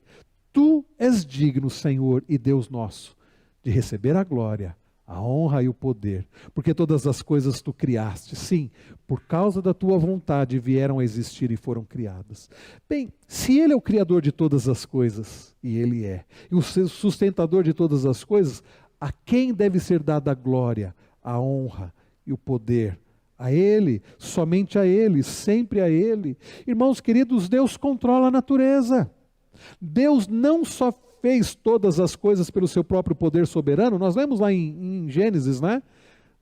tu és digno, Senhor e Deus nosso, de receber a glória, a honra e o poder, porque todas as coisas tu criaste, sim, por causa da tua vontade vieram a existir e foram criadas. Bem, se Ele é o Criador de todas as coisas, e Ele é, e o sustentador de todas as coisas, a quem deve ser dada a glória, a honra e o poder? A Ele, somente a Ele, sempre a Ele. Irmãos queridos, Deus controla a natureza. Deus não só fez todas as coisas pelo seu próprio poder soberano, nós lemos lá em Gênesis, né?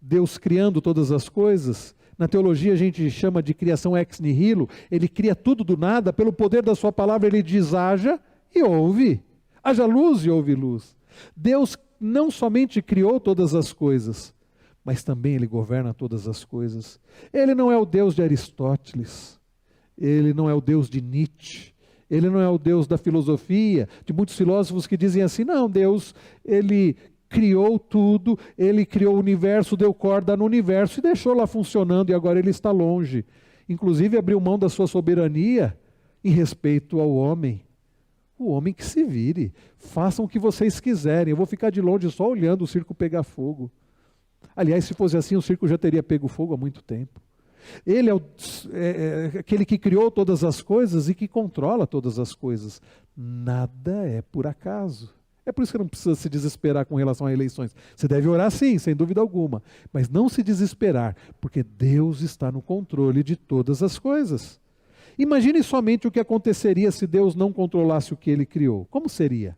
Deus criando todas as coisas. Na teologia a gente chama de criação ex nihilo. Ele cria tudo do nada, pelo poder da sua palavra ele diz: haja e houve. Haja luz e houve luz. Deus não somente criou todas as coisas, mas também Ele governa todas as coisas. Ele não é o Deus de Aristóteles, Ele não é o Deus de Nietzsche, Ele não é o Deus da filosofia, de muitos filósofos que dizem assim: não, Deus, Ele criou tudo, Ele criou o universo, deu corda no universo e deixou lá funcionando, e agora Ele está longe. Inclusive abriu mão da sua soberania em respeito ao homem. O homem que se vire, façam o que vocês quiserem, eu vou ficar de longe só olhando o circo pegar fogo. Aliás, se fosse assim, o circo já teria pego fogo há muito tempo. Ele é aquele que criou todas as coisas e que controla todas as coisas. Nada é por acaso. É por isso que não precisa se desesperar com relação a eleições. Você deve orar sim, sem dúvida alguma, mas não se desesperar, porque Deus está no controle de todas as coisas. Imagine somente o que aconteceria se Deus não controlasse o que Ele criou. Como seria?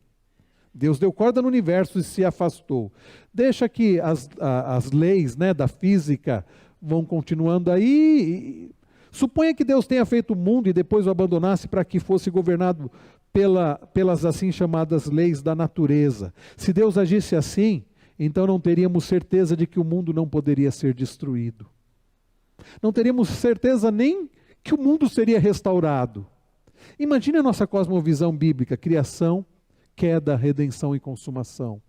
Deus deu corda no universo e se afastou. Deixa que as leis, né, da física vão continuando aí. Suponha que Deus tenha feito o mundo e depois o abandonasse para que fosse governado pelas assim chamadas leis da natureza. Se Deus agisse assim, então não teríamos certeza de que o mundo não poderia ser destruído. Não teríamos certeza nem que o mundo seria restaurado. Imagine a nossa cosmovisão bíblica: criação, queda, redenção e consumação.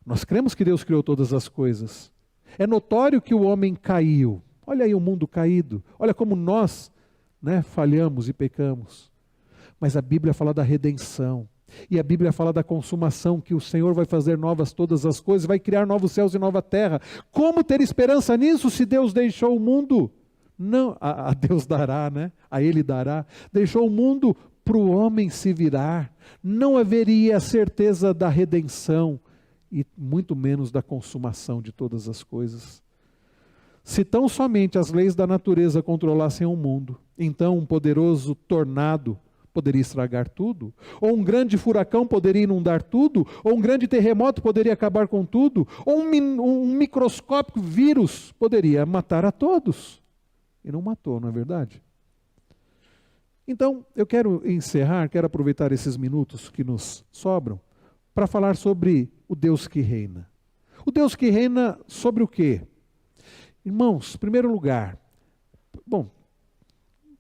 Nós cremos que Deus criou todas as coisas. É notório que o homem caiu. Olha aí o mundo caído. Olha como nós, né, falhamos e pecamos. Mas a Bíblia fala da redenção. E a Bíblia fala da consumação, que o Senhor vai fazer novas todas as coisas, vai criar novos céus e nova terra. Como ter esperança nisso se Deus deixou o mundo? Não, a Deus dará, né? A Ele dará. Deixou o mundo para o homem se virar. Não haveria certeza da redenção e muito menos da consumação de todas as coisas. Se tão somente as leis da natureza controlassem o mundo, então um poderoso tornado poderia estragar tudo, ou um grande furacão poderia inundar tudo, ou um grande terremoto poderia acabar com tudo, ou um microscópico vírus poderia matar a todos. E não matou, não é verdade? Então, eu quero encerrar, quero aproveitar esses minutos que nos sobram, para falar sobre o Deus que reina. O Deus que reina sobre o quê? Irmãos, em primeiro lugar, bom,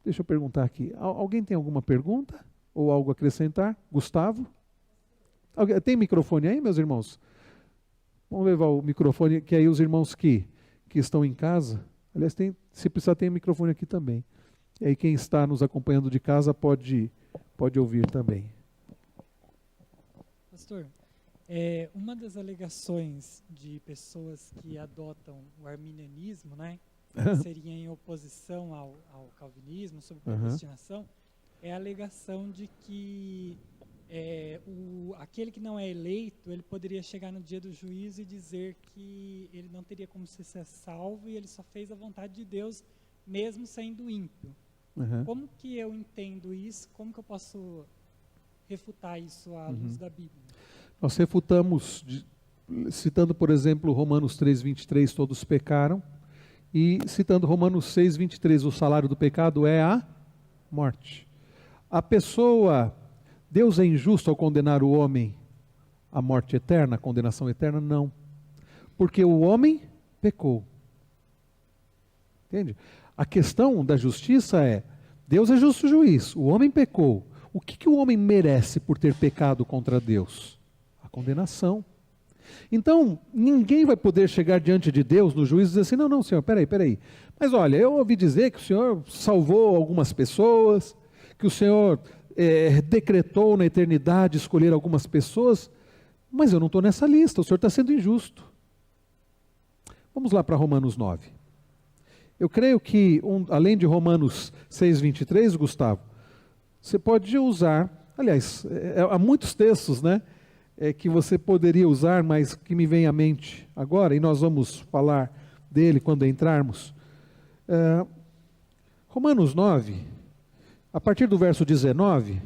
deixa eu perguntar aqui, alguém tem alguma pergunta ou algo a acrescentar? Gustavo? Tem microfone aí, meus irmãos? Vamos levar o microfone, que aí os irmãos que estão em casa, aliás, se precisar tem microfone aqui também. E aí quem está nos acompanhando de casa pode ouvir também. Pastor, uma das alegações de pessoas que adotam o arminianismo, né, que seria em oposição ao calvinismo, sobre predestinação, é a alegação de que aquele que não é eleito, ele poderia chegar no dia do juízo e dizer que ele não teria como ser salvo e ele só fez a vontade de Deus, mesmo sendo ímpio. Como que eu entendo isso? Como que eu posso refutar isso à luz da Bíblia? Nós refutamos, citando, por exemplo, Romanos 3:23, todos pecaram, e citando Romanos 6:23, o salário do pecado é a morte. Deus é injusto ao condenar o homem à morte eterna, à condenação eterna? Não. Porque o homem pecou. Entende? A questão da justiça é, Deus é justo juiz, o homem pecou. O que o homem merece por ter pecado contra Deus? A condenação. Então, ninguém vai poder chegar diante de Deus no juízo e dizer assim, não, Senhor, peraí. Mas olha, eu ouvi dizer que o Senhor salvou algumas pessoas, que o Senhor decretou na eternidade escolher algumas pessoas, mas eu não estou nessa lista, o Senhor está sendo injusto. Vamos lá para Romanos 9. Eu creio que, além de Romanos 6:23, Gustavo, você pode usar, aliás, há muitos textos, né, que você poderia usar, mas que me vem à mente agora, e nós vamos falar dele quando entrarmos. Romanos 9, a partir do verso 19,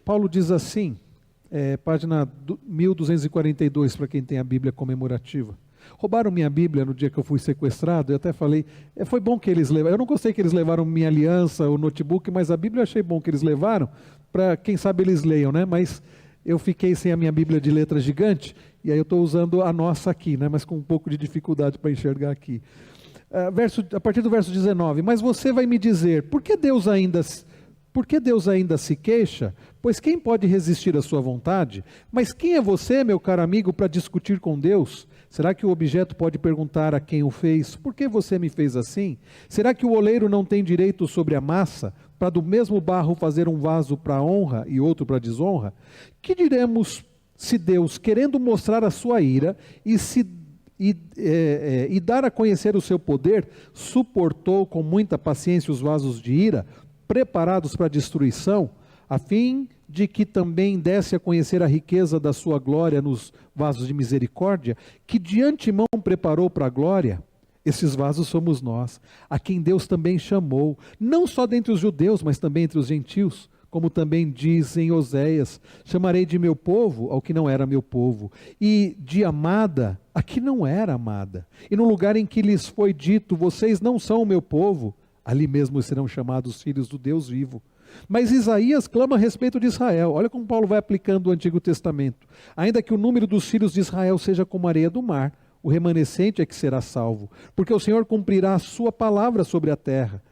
Paulo diz assim, página 1242, para quem tem a Bíblia comemorativa. Roubaram minha Bíblia no dia que eu fui sequestrado, eu até falei, foi bom que eles levaram, eu não gostei que eles levaram minha aliança, o notebook, mas a Bíblia eu achei bom que eles levaram, para quem sabe eles leiam, né? Mas eu fiquei sem a minha Bíblia de letra gigante, e aí eu estou usando a nossa aqui, né? Mas com um pouco de dificuldade para enxergar aqui. A partir do verso 19, mas você vai me dizer, por que Deus ainda se queixa? Pois quem pode resistir à sua vontade? Mas quem é você, meu caro amigo, para discutir com Deus? Será que o objeto pode perguntar a quem o fez, por que você me fez assim? Será que o oleiro não tem direito sobre a massa, para do mesmo barro fazer um vaso para honra e outro para desonra? Que diremos se Deus, querendo mostrar a sua ira e dar a conhecer o seu poder, suportou com muita paciência os vasos de ira, preparados para a destruição, a fim de que também desse a conhecer a riqueza da sua glória nos vasos de misericórdia, que de antemão preparou para a glória? Esses vasos somos nós, a quem Deus também chamou, não só dentre os judeus, mas também entre os gentios, como também diz em Oséias, chamarei de meu povo ao que não era meu povo, e de amada a que não era amada. E no lugar em que lhes foi dito, vocês não são o meu povo, ali mesmo serão chamados filhos do Deus vivo. Mas Isaías clama a respeito de Israel. Olha como Paulo vai aplicando o Antigo Testamento. Ainda que o número dos filhos de Israel seja como a areia do mar, o remanescente é que será salvo, porque o Senhor cumprirá a sua palavra sobre a terra,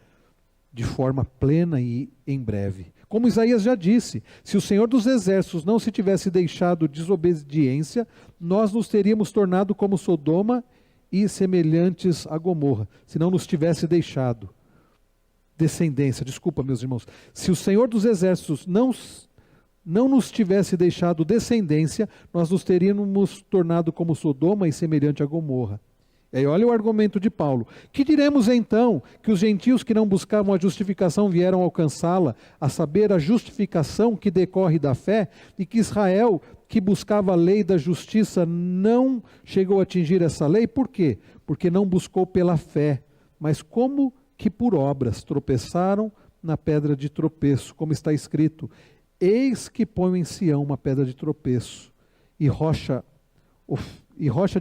de forma plena e em breve. Como Isaías já disse, se o Senhor dos Exércitos não se tivesse deixado desobediência, nós nos teríamos tornado como Sodoma e semelhantes a Gomorra, se não nos tivesse deixado descendência, desculpa meus irmãos, se o Senhor dos Exércitos não nos tivesse deixado descendência, nós nos teríamos tornado como Sodoma e semelhante a Gomorra. E aí olha o argumento de Paulo. Que diremos então? Que os gentios que não buscavam a justificação vieram alcançá-la, a saber, a justificação que decorre da fé, e que Israel, que buscava a lei da justiça, não chegou a atingir essa lei? Por quê? Porque não buscou pela fé, mas como que por obras tropeçaram na pedra de tropeço, como está escrito, eis que ponho em Sião uma pedra de tropeço e rocha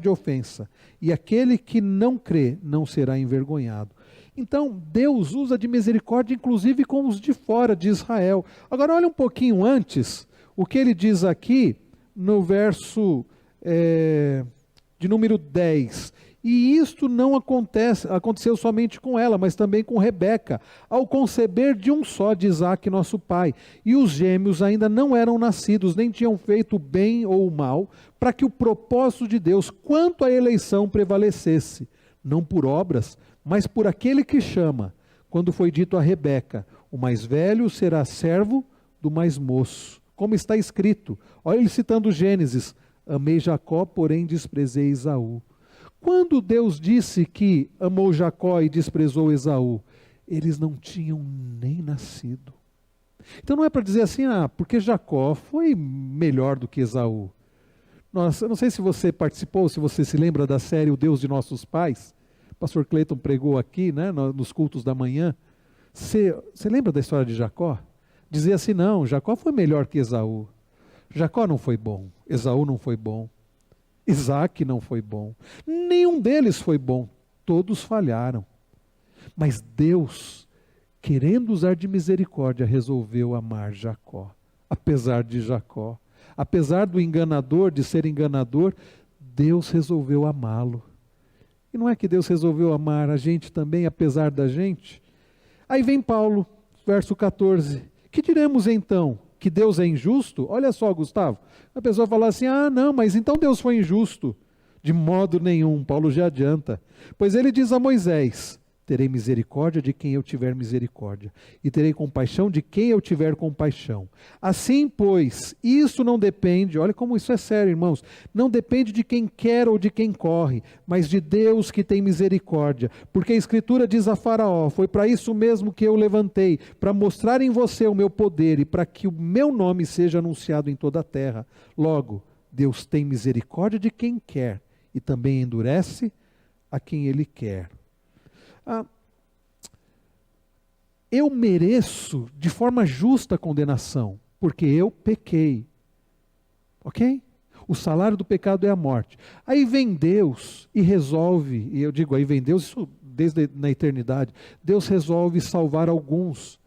de ofensa, e aquele que não crê não será envergonhado. Então Deus usa de misericórdia inclusive com os de fora de Israel. Agora olha um pouquinho antes, o que ele diz aqui no verso de número 10. E isto não aconteceu somente com ela, mas também com Rebeca, ao conceber de um só de Isaque, nosso pai. E os gêmeos ainda não eram nascidos, nem tinham feito o bem ou o mal, para que o propósito de Deus quanto à eleição prevalecesse, não por obras, mas por aquele que chama, quando foi dito a Rebeca: o mais velho será servo do mais moço. Como está escrito, olha ele citando Gênesis: amei Jacó, porém desprezei Esaú. Quando Deus disse que amou Jacó e desprezou Esaú, eles não tinham nem nascido. Então não é para dizer assim, porque Jacó foi melhor do que Esaú. Nossa, eu não sei se você participou, se você se lembra da série O Deus de Nossos Pais. O pastor Cleiton pregou aqui, né, nos cultos da manhã. Você lembra da história de Jacó? Dizia assim, não, Jacó foi melhor que Esaú. Jacó não foi bom, Esaú não foi bom. Isaque não foi bom, nenhum deles foi bom, todos falharam. Mas Deus, querendo usar de misericórdia, resolveu amar Jacó, apesar de Jacó. Apesar do enganador, de ser enganador, Deus resolveu amá-lo. E não é que Deus resolveu amar a gente também, apesar da gente? Aí vem Paulo, verso 14, que diremos então? Que Deus é injusto? Olha só, Gustavo, a pessoa fala assim, não, mas então Deus foi injusto. De modo nenhum, Paulo já adianta. Pois ele diz a Moisés: terei misericórdia de quem eu tiver misericórdia, e terei compaixão de quem eu tiver compaixão. Assim, pois, isso não depende, olha como isso é sério, irmãos, não depende de quem quer ou de quem corre, mas de Deus que tem misericórdia. Porque a Escritura diz a Faraó: foi para isso mesmo que eu levantei, para mostrar em você o meu poder e para que o meu nome seja anunciado em toda a terra. Logo, Deus tem misericórdia de quem quer e também endurece a quem Ele quer. Eu mereço de forma justa a condenação, porque eu pequei, ok? O salário do pecado é a morte. Aí vem Deus e resolve, e eu digo aí vem Deus, isso desde na eternidade, Deus resolve salvar alguns,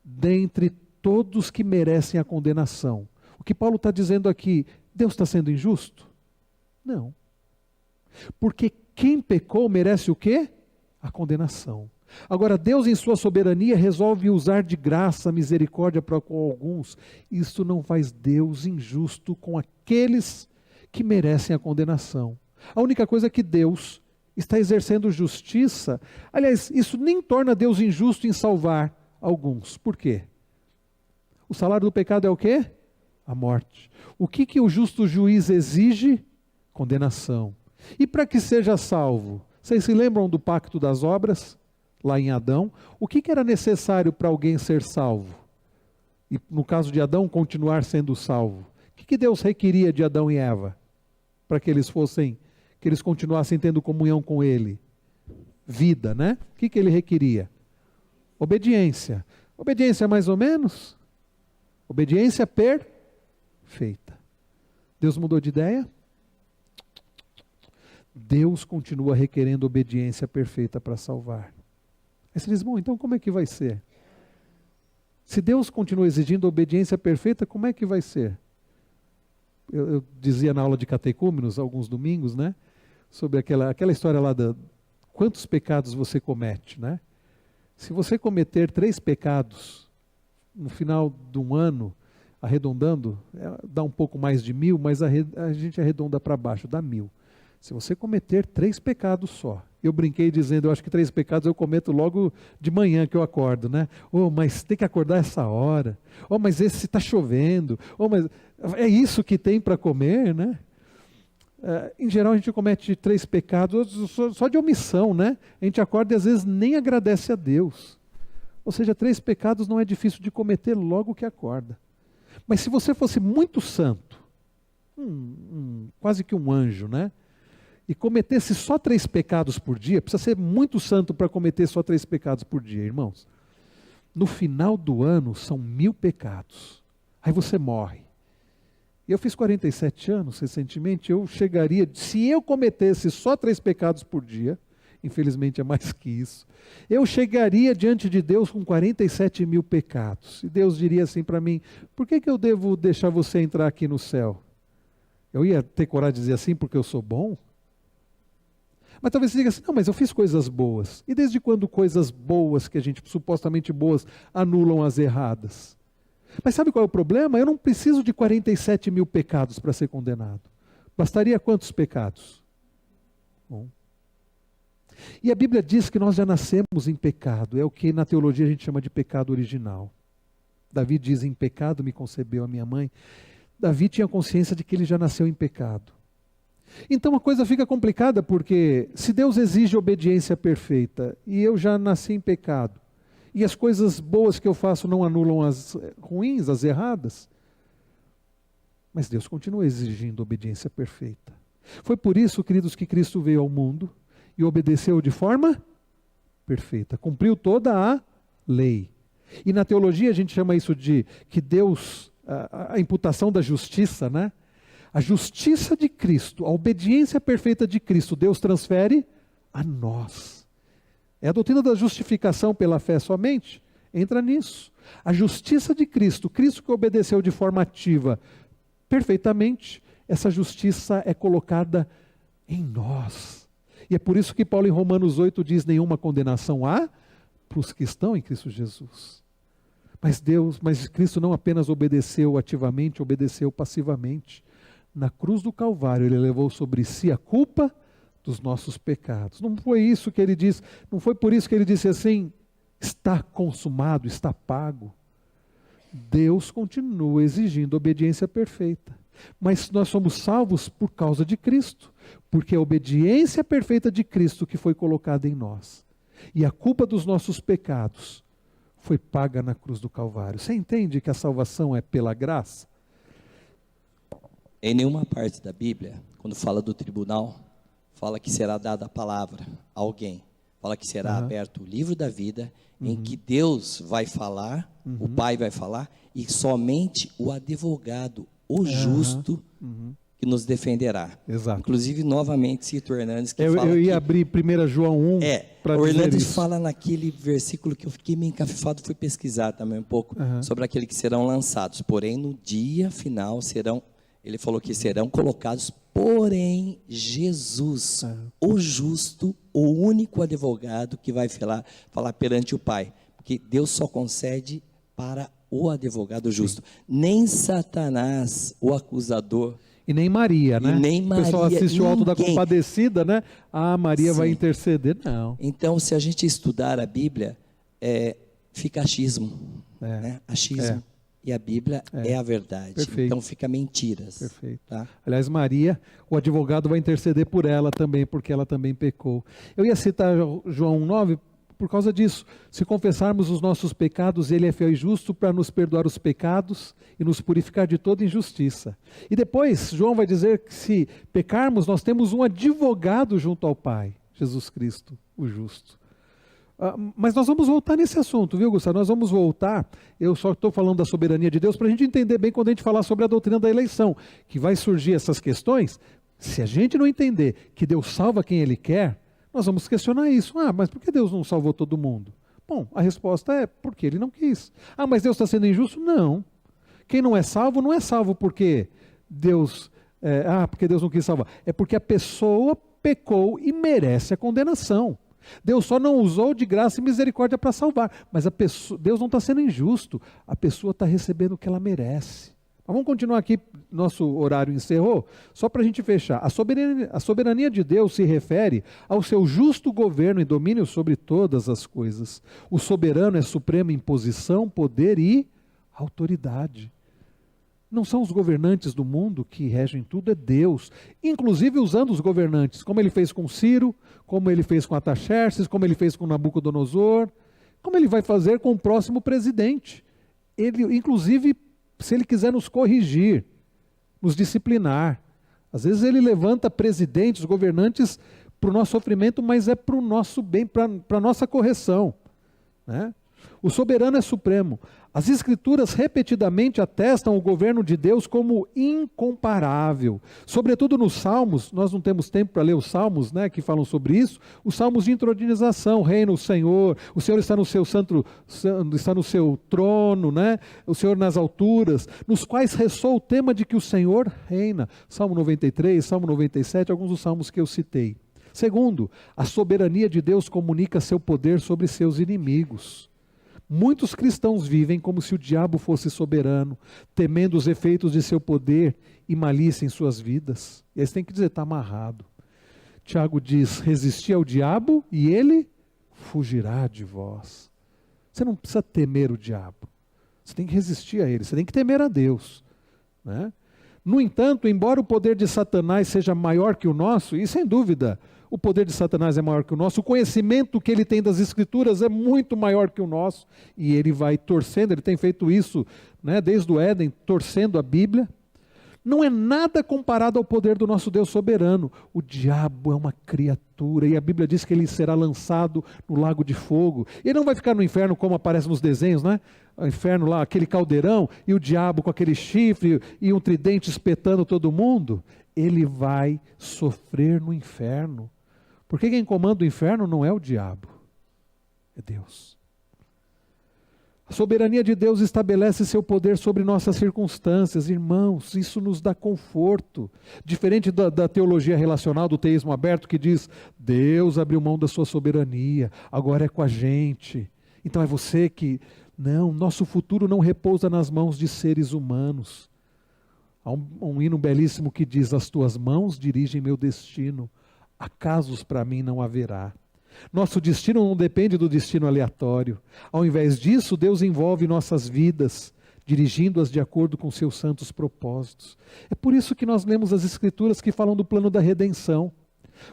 dentre todos que merecem a condenação. O que Paulo está dizendo aqui, Deus está sendo injusto? Não. Porque quem pecou merece o quê? A condenação. Agora, Deus em sua soberania resolve usar de graça, misericórdia para com alguns. Isso não faz Deus injusto com aqueles que merecem a condenação. A única coisa é que Deus está exercendo justiça. Aliás, isso nem torna Deus injusto em salvar alguns. Por quê? O salário do pecado é o quê? A morte. O que o justo juiz exige? Condenação. E para que seja salvo? Vocês se lembram do pacto das obras, lá em Adão? O que era necessário para alguém ser salvo? E no caso de Adão, continuar sendo salvo. O que Deus requeria de Adão e Eva? Para que eles continuassem tendo comunhão com Ele? Vida, né? O que Ele requeria? Obediência. Obediência mais ou menos? Obediência perfeita. Deus mudou de ideia? Deus continua requerendo obediência perfeita para salvar. Aí você diz, bom, então como é que vai ser? Se Deus continua exigindo obediência perfeita, como é que vai ser? Eu dizia na aula de catecúmenos, alguns domingos, né? Sobre aquela história lá da quantos pecados você comete, né? Se você cometer 3 pecados, no final de um ano, arredondando, dá um pouco mais de 1000, mas a gente arredonda para baixo, dá 1000. Se você cometer 3 pecados só, eu brinquei dizendo, eu acho que 3 pecados eu cometo logo de manhã que eu acordo, né? Mas tem que acordar essa hora. Mas esse está chovendo. Mas é isso que tem para comer, né? Em geral a gente comete 3 pecados só de omissão, né? A gente acorda e às vezes nem agradece a Deus. Ou seja, 3 pecados não é difícil de cometer logo que acorda. Mas se você fosse muito santo, quase que um anjo, né? E cometesse só 3 pecados por dia, precisa ser muito santo para cometer só 3 pecados por dia, irmãos. No final do ano são 1000 pecados. Aí você morre. Eu fiz 47 anos recentemente, eu chegaria, se eu cometesse só 3 pecados por dia, Infelizmente é mais que isso. Eu chegaria diante de Deus com 47 mil pecados. E Deus diria assim para mim, por que eu devo deixar você entrar aqui no céu? Eu ia ter coragem de dizer assim porque eu sou bom? Mas talvez você diga assim, não, mas eu fiz coisas boas. E desde quando coisas boas, que a gente supostamente boas, anulam as erradas? Mas sabe qual é o problema? Eu não preciso de 47 mil pecados para ser condenado. Bastaria quantos pecados? Bom. E a Bíblia diz que nós já nascemos em pecado. É o que na teologia a gente chama de pecado original. Davi diz, em pecado me concebeu a minha mãe. Davi tinha consciência de que ele já nasceu em pecado. Então a coisa fica complicada porque se Deus exige obediência perfeita e eu já nasci em pecado e as coisas boas que eu faço não anulam as ruins, as erradas, mas Deus continua exigindo obediência perfeita. Foi por isso, queridos, que Cristo veio ao mundo e obedeceu de forma perfeita, cumpriu toda a lei. E na teologia a gente chama isso de que Deus, a imputação da justiça, né? A justiça de Cristo, a obediência perfeita de Cristo, Deus transfere a nós. É a doutrina da justificação pela fé somente, entra nisso. A justiça de Cristo, Cristo que obedeceu de forma ativa perfeitamente, essa justiça é colocada em nós. E é por isso que Paulo em Romanos 8 diz, nenhuma condenação há para os que estão em Cristo Jesus. Mas Cristo não apenas obedeceu ativamente, obedeceu passivamente. Na cruz do Calvário, ele levou sobre si a culpa dos nossos pecados. Não foi isso que ele disse, não foi por isso que ele disse assim, está consumado, está pago. Deus continua exigindo obediência perfeita. Mas nós somos salvos por causa de Cristo, porque a obediência perfeita de Cristo que foi colocada em nós. E a culpa dos nossos pecados foi paga na cruz do Calvário. Você entende que a salvação é pela graça? Em nenhuma parte da Bíblia, quando fala do tribunal, fala que será dada a palavra a alguém. Fala que será aberto o livro da vida, em que Deus vai falar, o Pai vai falar, e somente o advogado, o justo, que nos defenderá. Exato. Inclusive, novamente, Cito Hernandes, que eu ia abrir 1 João 1 para dizer Hernandes isso. fala naquele versículo que eu fiquei meio encafifado, fui pesquisar também um pouco, sobre aqueles que serão lançados. Porém, no dia final serão... Ele falou que serão colocados, porém, Jesus, o justo, o único advogado que vai falar perante o Pai. Porque Deus só concede para o advogado justo. Nem Satanás, o acusador. E nem Maria, né? E nem Maria, o pessoal assiste o Alto da ninguém. Compadecida, né? Ah, Maria vai Sim. interceder. Não. Então, se a gente estudar a Bíblia, fica achismo. Né? Achismo. E a Bíblia é a verdade. Perfeito. Então fica mentiras. Perfeito. Tá? Aliás, Maria, o advogado vai interceder por ela também, porque ela também pecou. Eu ia citar João 9 por causa disso. Se confessarmos os nossos pecados, Ele é fiel e justo para nos perdoar os pecados e nos purificar de toda injustiça. E depois, João vai dizer que se pecarmos, nós temos um advogado junto ao Pai, Jesus Cristo, o justo. Mas nós vamos voltar nesse assunto, viu, Gustavo? Nós vamos voltar, eu só estou falando da soberania de Deus para a gente entender bem quando a gente falar sobre a doutrina da eleição, que vai surgir essas questões. Se a gente não entender que Deus salva quem Ele quer, nós vamos questionar isso. Mas por que Deus não salvou todo mundo? Bom, a resposta é porque Ele não quis. Mas Deus está sendo injusto? Não. Quem não é salvo porque Deus, porque Deus não quis salvar. É porque a pessoa pecou e merece a condenação. Deus só não usou de graça e misericórdia para salvar, mas Deus não está sendo injusto, a pessoa está recebendo o que ela merece. Mas vamos continuar aqui, nosso horário encerrou, só para a gente fechar. A soberania de Deus se refere ao seu justo governo e domínio sobre todas as coisas. O soberano é supremo em posição, poder e autoridade. Não são os governantes do mundo que regem tudo, é Deus. Inclusive usando os governantes, como Ele fez com Ciro, como Ele fez com Ataxerxes, como Ele fez com Nabucodonosor, como Ele vai fazer com o próximo presidente. Ele, inclusive, se Ele quiser nos corrigir, nos disciplinar. Às vezes Ele levanta presidentes, governantes, para o nosso sofrimento, mas é para o nosso bem, para a nossa correção, né? O soberano é supremo. As Escrituras repetidamente atestam o governo de Deus como incomparável. Sobretudo nos Salmos, nós não temos tempo para ler os Salmos, né, que falam sobre isso, os Salmos de intronização, reina o Senhor está no seu santo, está no seu trono, né, o Senhor nas alturas, nos quais ressoa o tema de que o Senhor reina. Salmo 93, Salmo 97, alguns dos salmos que eu citei. Segundo, a soberania de Deus comunica seu poder sobre seus inimigos. Muitos cristãos vivem como se o diabo fosse soberano, temendo os efeitos de seu poder e malícia em suas vidas. E aí você tem que dizer, está amarrado. Tiago diz, resisti ao diabo e ele fugirá de vós. Você não precisa temer o diabo. Você tem que resistir a ele, você tem que temer a Deus, né? No entanto, embora o poder de Satanás seja maior que o nosso, e sem dúvida, o poder de Satanás é maior que o nosso, o conhecimento que ele tem das Escrituras é muito maior que o nosso, e ele vai torcendo, ele tem feito isso, né, desde o Éden, torcendo a Bíblia. Não é nada comparado ao poder do nosso Deus soberano. O diabo é uma criatura, e a Bíblia diz que ele será lançado no lago de fogo. Ele não vai ficar no inferno como aparece nos desenhos, né? O inferno lá, aquele caldeirão, e o diabo com aquele chifre, e um tridente espetando todo mundo. Ele vai sofrer no inferno. Porque quem comanda o inferno não é o diabo, é Deus. A soberania de Deus estabelece seu poder sobre nossas circunstâncias. Irmãos, isso nos dá conforto. Diferente da teologia relacional, do teísmo aberto, que diz, Deus abriu mão da sua soberania, agora é com a gente. Então é você que... Não, nosso futuro não repousa nas mãos de seres humanos. Há um hino belíssimo que diz, as tuas mãos dirigem meu destino, acasos para mim não haverá. Nosso destino não depende do destino aleatório. Ao invés disso, Deus envolve nossas vidas, dirigindo-as de acordo com seus santos propósitos. É por isso que nós lemos as Escrituras que falam do plano da redenção.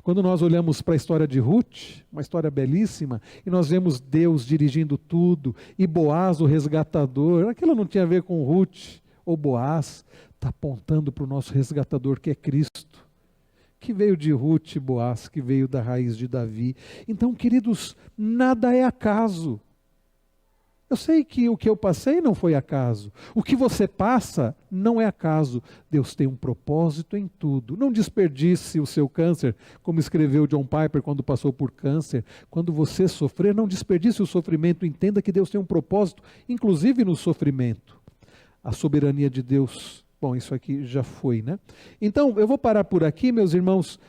Quando nós olhamos para a história de Ruth, uma história belíssima, e nós vemos Deus dirigindo tudo, e Boaz, o resgatador, aquilo não tinha a ver com Ruth ou Boaz, está apontando para o nosso resgatador que é Cristo, que veio de Ruth e Boaz, que veio da raiz de Davi. Então, queridos, nada é acaso. Eu sei que o que eu passei não foi acaso. O que você passa não é acaso. Deus tem um propósito em tudo. Não desperdice o seu câncer, como escreveu John Piper quando passou por câncer. Quando você sofrer, não desperdice o sofrimento. Entenda que Deus tem um propósito, inclusive no sofrimento. A soberania de Deus... Bom, isso aqui já foi, né? Então, eu vou parar por aqui, meus irmãos.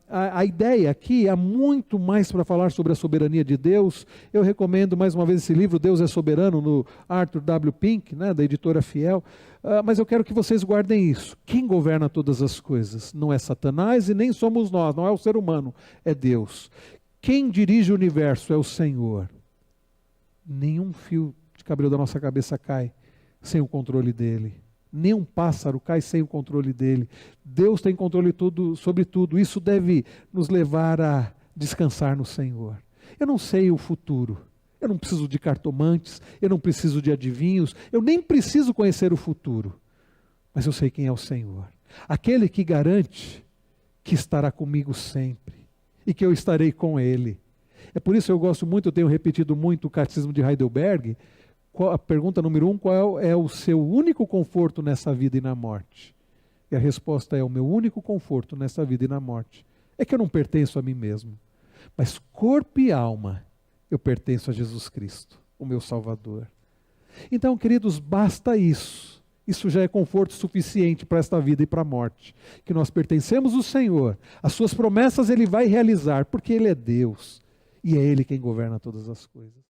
A ideia aqui há muito mais para falar sobre a soberania de Deus. Eu recomendo mais uma vez esse livro, Deus é Soberano, no Arthur W. Pink, né, da editora Fiel. Mas eu quero que vocês guardem isso. Quem governa todas as coisas? Não é Satanás e nem somos nós, não é o ser humano, é Deus. Quem dirige o universo é o Senhor. Nenhum fio de cabelo da nossa cabeça cai sem o controle dele. Nem um pássaro cai sem o controle dele. Deus tem controle sobre tudo. Isso deve nos levar a descansar no Senhor. Eu não sei o futuro. Eu não preciso de cartomantes. Eu não preciso de adivinhos. Eu nem preciso conhecer o futuro. Mas eu sei quem é o Senhor. Aquele que garante que estará comigo sempre. E que eu estarei com Ele. É por isso que eu gosto muito, eu tenho repetido muito o Catecismo de Heidelberg. A pergunta número 1, qual é o seu único conforto nessa vida e na morte? E a resposta é, o meu único conforto nessa vida e na morte é que eu não pertenço a mim mesmo. Mas corpo e alma, eu pertenço a Jesus Cristo, o meu Salvador. Então, queridos, basta isso. Isso já é conforto suficiente para esta vida e para a morte. Que nós pertencemos ao Senhor. As suas promessas Ele vai realizar, porque Ele é Deus. E é Ele quem governa todas as coisas.